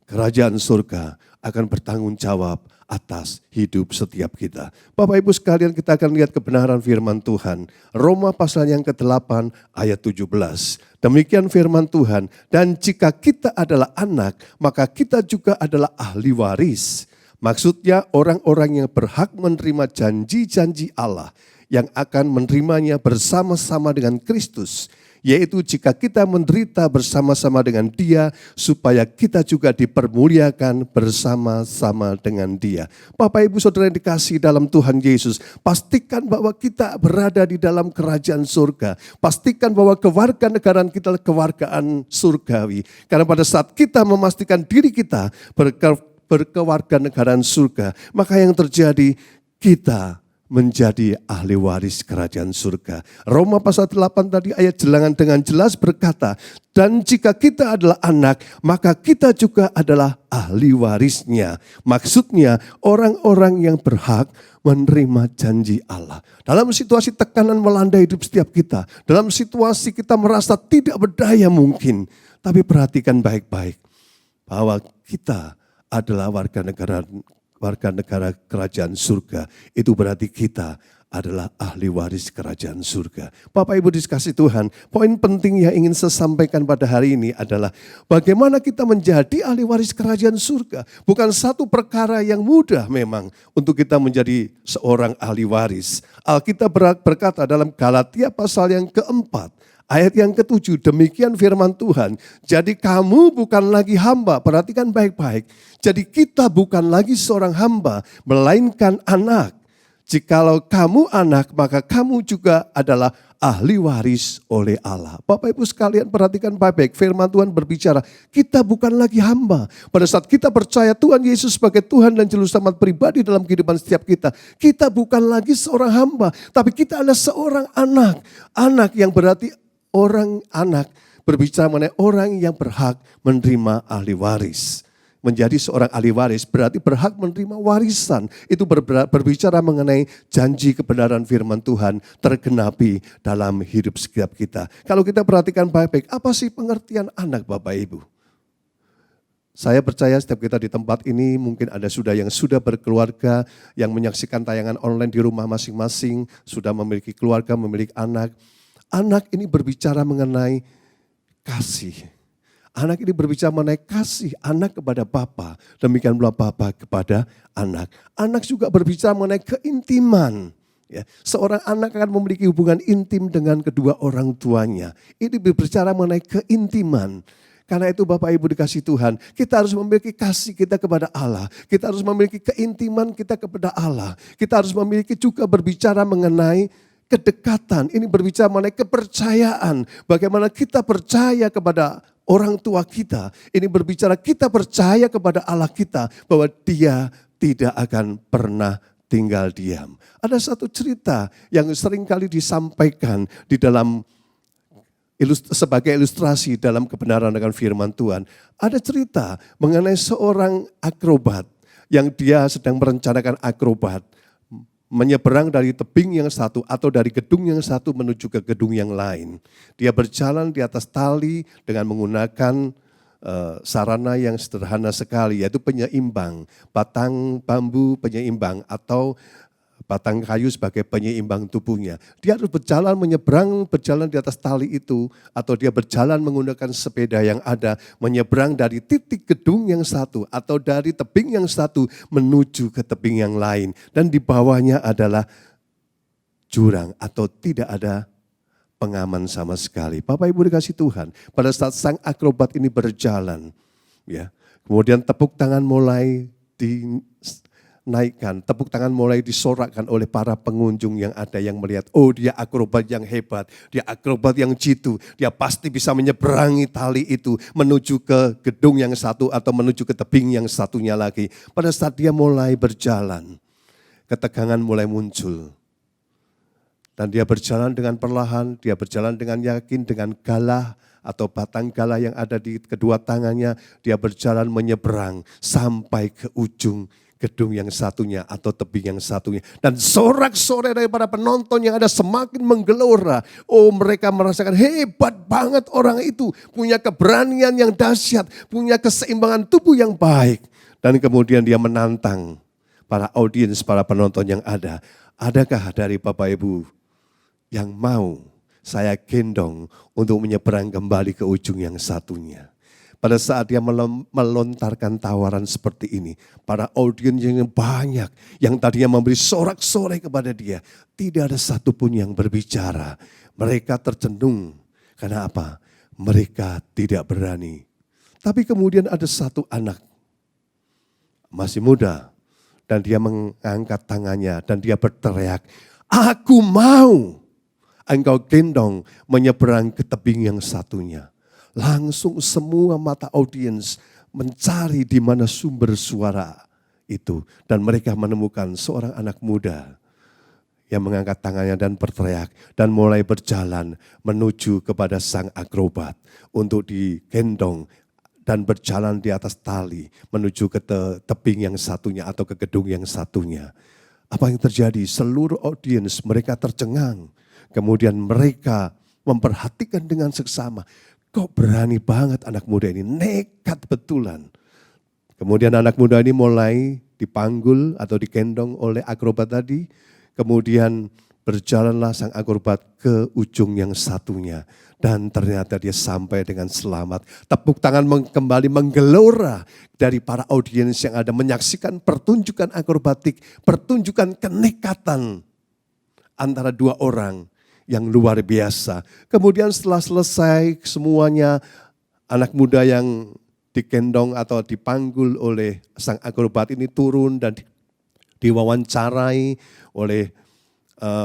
kerajaan surga akan bertanggung jawab atas hidup setiap kita. Bapak Ibu sekalian, kita akan lihat kebenaran firman Tuhan. Roma pasal yang ke-8 ayat 17. Demikian firman Tuhan, dan jika kita adalah anak, maka kita juga adalah ahli waris. Maksudnya orang-orang yang berhak menerima janji-janji Allah yang akan menerimanya bersama-sama dengan Kristus. Yaitu jika kita menderita bersama-sama dengan Dia, supaya kita juga dipermuliakan bersama-sama dengan Dia. Bapak Ibu Saudara yang dikasihi dalam Tuhan Yesus, pastikan bahwa kita berada di dalam kerajaan surga. Pastikan bahwa kewarganegaraan kita adalah kewargaan surgawi. Karena pada saat kita memastikan diri kita berkewarganegaraan surga, maka yang terjadi kita menjadi ahli waris kerajaan surga. Roma pasal 8 tadi ayat jelangan dengan jelas berkata, dan jika kita adalah anak, maka kita juga adalah ahli warisnya. Maksudnya orang-orang yang berhak menerima janji Allah. Dalam situasi tekanan melanda hidup setiap kita, dalam situasi kita merasa tidak berdaya mungkin, tapi perhatikan baik-baik bahwa kita adalah warga negara kerajaan surga. Itu berarti kita adalah ahli waris kerajaan surga. Bapak Ibu dikasihi Tuhan, poin penting yang ingin saya sampaikan pada hari ini adalah bagaimana kita menjadi ahli waris kerajaan surga. Bukan satu perkara yang mudah memang untuk kita menjadi seorang ahli waris. Alkitab berkata dalam Galatia pasal yang keempat, ayat yang ke-7, demikian firman Tuhan. Jadi kamu bukan lagi hamba, perhatikan baik-baik. Jadi kita bukan lagi seorang hamba, melainkan anak. Jikalau kamu anak, maka kamu juga adalah ahli waris oleh Allah. Bapak Ibu sekalian perhatikan baik-baik, firman Tuhan berbicara, kita bukan lagi hamba. Pada saat kita percaya Tuhan Yesus sebagai Tuhan dan Juru Selamat pribadi dalam kehidupan setiap kita, kita bukan lagi seorang hamba, tapi kita adalah seorang anak. Anak yang berarti orang anak berbicara mengenai orang yang berhak menerima ahli waris. Menjadi seorang ahli waris berarti berhak menerima warisan. Itu berbicara mengenai janji kebenaran firman Tuhan tergenapi dalam hidup setiap kita. Kalau kita perhatikan baik-baik, apa sih pengertian anak Bapak Ibu? Saya percaya setiap kita di tempat ini mungkin ada yang sudah berkeluarga, yang menyaksikan tayangan online di rumah masing-masing, sudah memiliki keluarga, memiliki anak. Anak ini berbicara mengenai kasih. Anak ini berbicara mengenai kasih anak kepada Bapa, demikian pula Bapa kepada anak. Anak juga berbicara mengenai keintiman. Ya, seorang anak akan memiliki hubungan intim dengan kedua orang tuanya. Ini berbicara mengenai keintiman. Karena itu Bapak Ibu dikasih Tuhan, kita harus memiliki kasih kita kepada Allah. Kita harus memiliki keintiman kita kepada Allah. Kita harus memiliki juga berbicara mengenai kedekatan. Ini berbicara mengenai kepercayaan. Bagaimana kita percaya kepada orang tua kita. Ini berbicara kita percaya kepada Allah kita bahwa Dia tidak akan pernah tinggal diam. Ada satu cerita yang sering kali disampaikan di dalam sebagai ilustrasi dalam kebenaran dengan firman Tuhan. Ada cerita mengenai seorang akrobat yang dia sedang merencanakan akrobat. Menyeberang dari tebing yang satu atau dari gedung yang satu menuju ke gedung yang lain. Dia berjalan di atas tali dengan menggunakan sarana yang sederhana sekali, yaitu penyeimbang, batang bambu penyeimbang atau batang kayu sebagai penyeimbang tubuhnya. Dia harus berjalan di atas tali itu, atau dia berjalan menggunakan sepeda yang ada, menyeberang dari titik gedung yang satu atau dari tebing yang satu menuju ke tebing yang lain. Dan di bawahnya adalah jurang atau tidak ada pengaman sama sekali. Bapak Ibu dikasih Tuhan, pada saat sang akrobat ini berjalan, ya, kemudian tepuk tangan mulai dinaikkan, tepuk tangan mulai disorakkan oleh para pengunjung yang ada yang melihat, oh dia akrobat yang hebat, dia akrobat yang jitu, dia pasti bisa menyeberangi tali itu menuju ke gedung yang satu atau menuju ke tebing yang satunya lagi. Pada saat dia mulai berjalan, ketegangan mulai muncul. Dan dia berjalan dengan perlahan, dia berjalan dengan yakin, dengan galah atau batang galah yang ada di kedua tangannya, dia berjalan menyeberang sampai ke ujung gedung yang satunya atau tebing yang satunya. Dan sorak-sorai daripada penonton yang ada semakin menggelora. Oh, mereka merasakan hebat banget orang itu, punya keberanian yang dahsyat, punya keseimbangan tubuh yang baik. Dan kemudian dia menantang para audiens, para penonton yang ada. Adakah dari Bapak Ibu yang mau saya gendong untuk menyeberang kembali ke ujung yang satunya? Pada saat dia melontarkan tawaran seperti ini, para audiens yang banyak yang tadinya memberi sorak-sorai kepada dia, tidak ada satupun yang berbicara. Mereka tercenung. Karena apa? Mereka tidak berani. Tapi kemudian ada satu anak, masih muda, dan dia mengangkat tangannya dan dia berteriak, "Aku mau engkau gendong menyeberang ke tebing yang satunya." Langsung semua mata audiens mencari di mana sumber suara itu. Dan mereka menemukan seorang anak muda yang mengangkat tangannya dan berteriak. Dan mulai berjalan menuju kepada sang akrobat untuk digendong dan berjalan di atas tali menuju ke tebing yang satunya atau ke gedung yang satunya. Apa yang terjadi? Seluruh audiens mereka tercengang. Kemudian mereka memperhatikan dengan seksama. Kok berani banget anak muda ini, nekat betulan. Kemudian anak muda ini mulai dipanggul atau digendong oleh akrobat tadi. Kemudian berjalanlah sang akrobat ke ujung yang satunya. Dan ternyata dia sampai dengan selamat. Tepuk tangan kembali menggelora dari para audiens yang ada menyaksikan pertunjukan akrobatik, pertunjukan kenekatan antara dua orang yang luar biasa. Kemudian setelah selesai semuanya, anak muda yang digendong atau dipanggul oleh sang akrobat ini turun dan diwawancarai oleh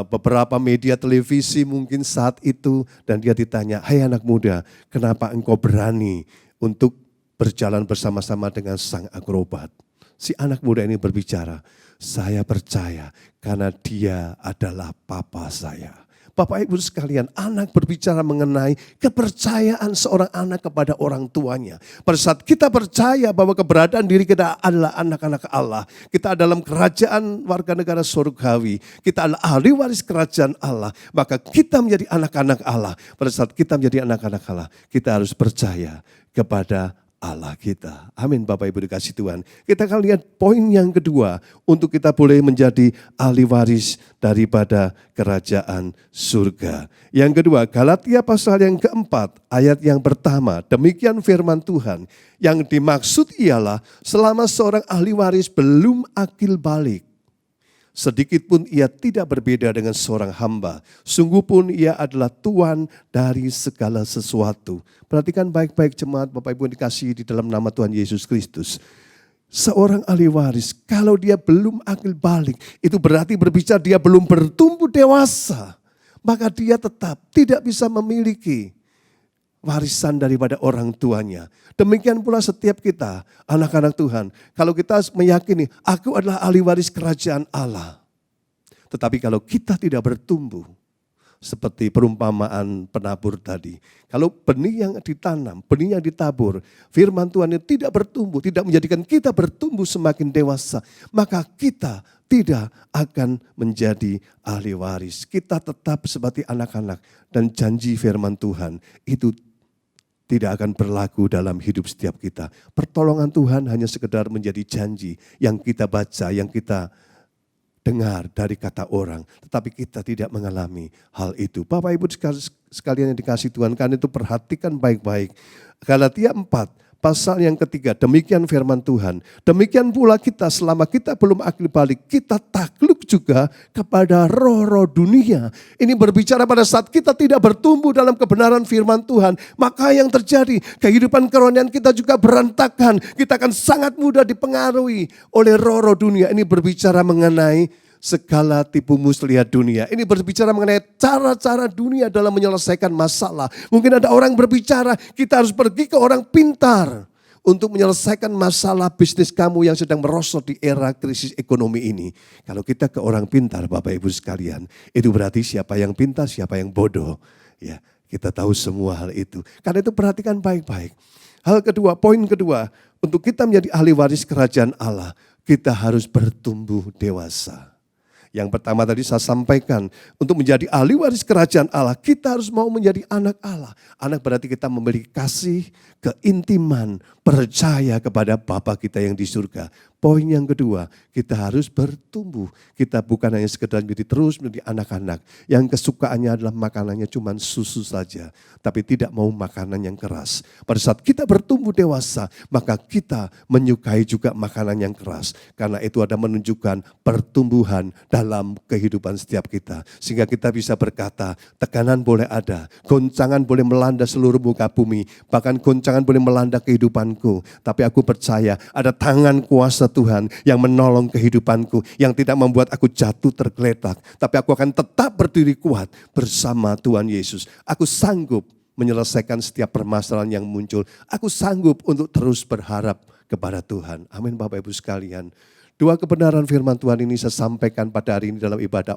beberapa media televisi mungkin saat itu. Dan dia ditanya, "Hai anak muda, kenapa engkau berani untuk berjalan bersama-sama dengan sang akrobat?" Si anak muda ini berbicara, "Saya percaya karena dia adalah papa saya." Bapak Ibu sekalian, anak berbicara mengenai kepercayaan seorang anak kepada orang tuanya. Pada saat kita percaya bahwa keberadaan diri kita adalah anak-anak Allah, kita dalam kerajaan warga negara surgawi, kita adalah ahli waris kerajaan Allah, maka kita menjadi anak-anak Allah. Pada saat kita menjadi anak-anak Allah, kita harus percaya kepada Allah kita. Amin Bapak Ibu dikasih Tuhan. Kita akan lihat poin yang kedua untuk kita boleh menjadi ahli waris daripada kerajaan surga. Yang kedua, Galatia pasal yang keempat ayat yang pertama. Demikian firman Tuhan. Yang dimaksud ialah selama seorang ahli waris belum akil balik, sedikit pun ia tidak berbeda dengan seorang hamba. Sungguh pun ia adalah Tuhan dari segala sesuatu. Perhatikan baik-baik jemaat Bapak Ibu yang dikasihi di dalam nama Tuhan Yesus Kristus. Seorang ahli waris, kalau dia belum akil balik, itu berarti berbicara dia belum bertumbuh dewasa. Maka dia tetap tidak bisa memiliki warisan daripada orang tuanya. Demikian pula setiap kita, anak-anak Tuhan. Kalau kita meyakini, aku adalah ahli waris kerajaan Allah. Tetapi kalau kita tidak bertumbuh, seperti perumpamaan penabur tadi. Kalau benih yang ditanam, benih yang ditabur, firman Tuhan yang tidak bertumbuh, tidak menjadikan kita bertumbuh semakin dewasa, maka kita tidak akan menjadi ahli waris. Kita tetap seperti anak-anak dan janji firman Tuhan itu tidak akan berlaku dalam hidup setiap kita. Pertolongan Tuhan hanya sekedar menjadi janji yang kita baca, yang kita dengar dari kata orang. Tetapi kita tidak mengalami hal itu. Bapak Ibu sekalian yang dikasih Tuhan, karena itu perhatikan baik-baik. Galatia 4 pasal yang ketiga, demikian firman Tuhan. Demikian pula kita selama kita belum akil balik, kita takluk juga kepada roh-roh dunia. Ini berbicara pada saat kita tidak bertumbuh dalam kebenaran firman Tuhan. Maka yang terjadi, kehidupan kerohanian kita juga berantakan. Kita akan sangat mudah dipengaruhi oleh roh-roh dunia. Ini berbicara mengenai segala tipu muslihat dunia. Ini berbicara mengenai cara-cara dunia dalam menyelesaikan masalah. Mungkin ada orang berbicara, kita harus pergi ke orang pintar untuk menyelesaikan masalah bisnis kamu yang sedang merosot di era krisis ekonomi ini. Kalau kita ke orang pintar, Bapak Ibu sekalian, itu berarti siapa yang pintar, siapa yang bodoh. Ya, kita tahu semua hal itu. Karena itu perhatikan baik-baik. Hal kedua, poin kedua, untuk kita menjadi ahli waris kerajaan Allah, kita harus bertumbuh dewasa. Yang pertama tadi saya sampaikan, untuk menjadi ahli waris kerajaan Allah, kita harus mau menjadi anak Allah. Anak berarti kita memiliki kasih, keintiman, percaya kepada Bapa kita yang di surga. Poin yang kedua, kita harus bertumbuh. Kita bukan hanya sekedar terus menjadi anak-anak yang kesukaannya adalah makanannya cuma susu saja, tapi tidak mau makanan yang keras. Pada saat kita bertumbuh dewasa, maka kita menyukai juga makanan yang keras. Karena itu ada menunjukkan pertumbuhan dalam kehidupan setiap kita. Sehingga kita bisa berkata, tekanan boleh ada, goncangan boleh melanda seluruh muka bumi, bahkan goncangan boleh melanda kehidupanku. Tapi aku percaya ada tangan kuasa Tuhan yang menolong kehidupanku, yang tidak membuat aku jatuh tergeletak. Tapi aku akan tetap berdiri kuat bersama Tuhan Yesus. Aku sanggup menyelesaikan setiap permasalahan yang muncul. Aku sanggup untuk terus berharap kepada Tuhan. Amin Bapak Ibu sekalian. Dua kebenaran firman Tuhan ini saya sampaikan pada hari ini dalam ibadah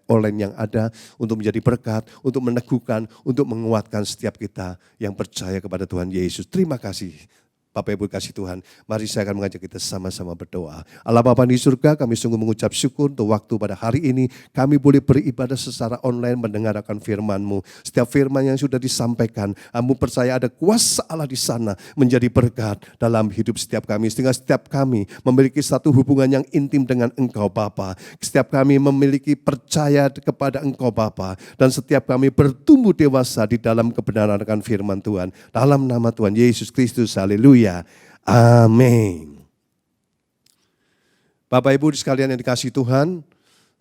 online yang ada untuk menjadi berkat, untuk meneguhkan, untuk menguatkan setiap kita yang percaya kepada Tuhan Yesus. Terima kasih. Bapak Ibu kasih Tuhan, mari saya akan mengajak kita sama-sama berdoa. Allah Bapa di surga, kami sungguh mengucap syukur untuk waktu pada hari ini. Kami boleh beribadah secara online mendengarkan firman-Mu. Setiap firman yang sudah disampaikan, kami percaya ada kuasa Allah di sana menjadi berkat dalam hidup setiap kami. Sehingga setiap kami memiliki satu hubungan yang intim dengan Engkau Bapa. Setiap kami memiliki percaya kepada Engkau Bapa. Dan setiap kami bertumbuh dewasa di dalam kebenaran akan firman Tuhan. Dalam nama Tuhan Yesus Kristus, haleluya. Amin. Bapak Ibu sekalian yang dikasihi Tuhan,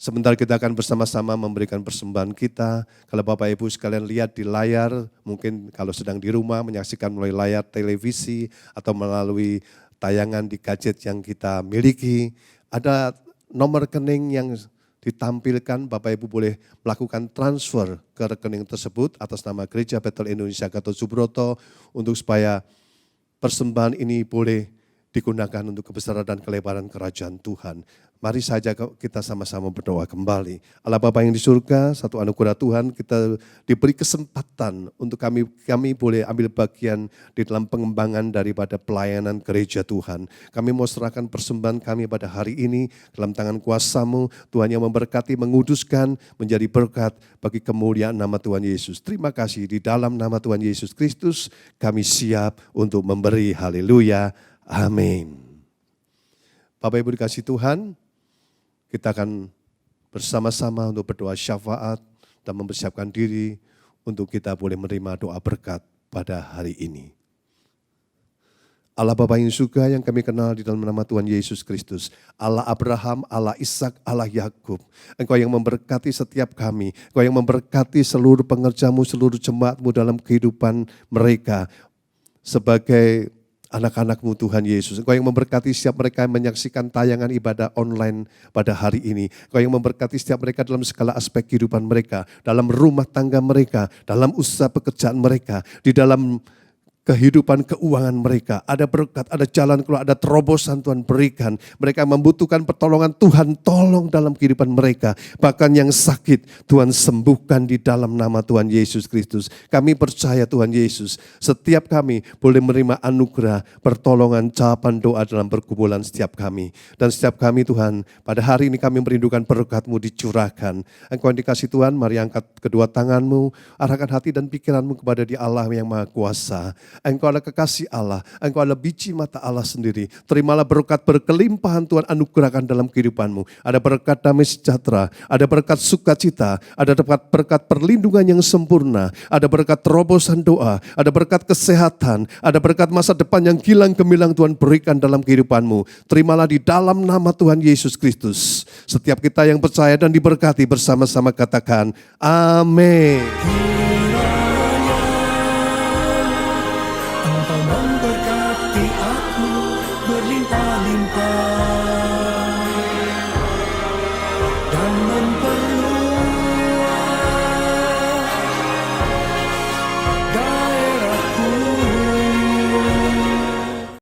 sebentar kita akan bersama-sama memberikan persembahan kita. Kalau Bapak Ibu sekalian lihat di layar, mungkin kalau sedang di rumah menyaksikan melalui layar televisi atau melalui tayangan di gadget yang kita miliki, ada nomor rekening yang ditampilkan. Bapak Ibu boleh melakukan transfer ke rekening tersebut atas nama Gereja Betel Indonesia Gatot Subroto untuk supaya persembahan ini boleh digunakan untuk kebesaran dan kelebaran kerajaan Tuhan. Mari saja kita sama-sama berdoa kembali. Allah Bapa yang di surga, satu anugerah Tuhan, kita diberi kesempatan untuk kami boleh ambil bagian di dalam pengembangan daripada pelayanan gereja Tuhan. Kami mau serahkan persembahan kami pada hari ini dalam tangan kuasa-Mu, Tuhan yang memberkati, menguduskan, menjadi berkat bagi kemuliaan nama Tuhan Yesus. Terima kasih, di dalam nama Tuhan Yesus Kristus kami siap untuk memberi. Haleluya. Amin. Bapak Ibu dikasih Tuhan, kita akan bersama-sama untuk berdoa syafaat dan mempersiapkan diri untuk kita boleh menerima doa berkat pada hari ini. Allah Bapa yang surga yang kami kenal di dalam nama Tuhan Yesus Kristus. Allah Abraham, Allah Ishak, Allah Yakub. Engkau yang memberkati setiap kami. Engkau yang memberkati seluruh pengerjamu, seluruh jemaatmu dalam kehidupan mereka. Sebagai anak-anak-Mu Tuhan Yesus. Engkau yang memberkati setiap mereka yang menyaksikan tayangan ibadah online pada hari ini. Engkau yang memberkati setiap mereka dalam segala aspek kehidupan mereka. Dalam rumah tangga mereka, dalam usaha pekerjaan mereka, di dalam kehidupan keuangan mereka. Ada berkat, ada jalan keluar, ada terobosan Tuhan berikan. Mereka membutuhkan pertolongan Tuhan, tolong dalam kehidupan mereka. Bahkan yang sakit, Tuhan sembuhkan di dalam nama Tuhan Yesus Kristus. Kami percaya Tuhan Yesus, setiap kami boleh menerima anugerah, pertolongan, jawaban doa dalam pergumulan setiap kami. Dan setiap kami Tuhan, pada hari ini kami merindukan berkat-Mu dicurahkan. Engkau yang dikasih Tuhan, mari angkat kedua tangan-Mu, arahkan hati dan pikiran-Mu kepada Dia Allah yang Maha Kuasa. Engkau adalah kekasih Allah, Engkau adalah biji mata Allah sendiri. Terimalah berkat berkelimpahan Tuhan anugerahkan dalam kehidupanmu. Ada berkat damai sejahtera, ada berkat sukacita, ada berkat perlindungan yang sempurna, ada berkat terobosan doa, ada berkat kesehatan, ada berkat masa depan yang gilang gemilang Tuhan berikan dalam kehidupanmu. Terimalah di dalam nama Tuhan Yesus Kristus. Setiap kita yang percaya dan diberkati bersama-sama katakan, amin. Engkau memberkati aku berlimpah-limpah.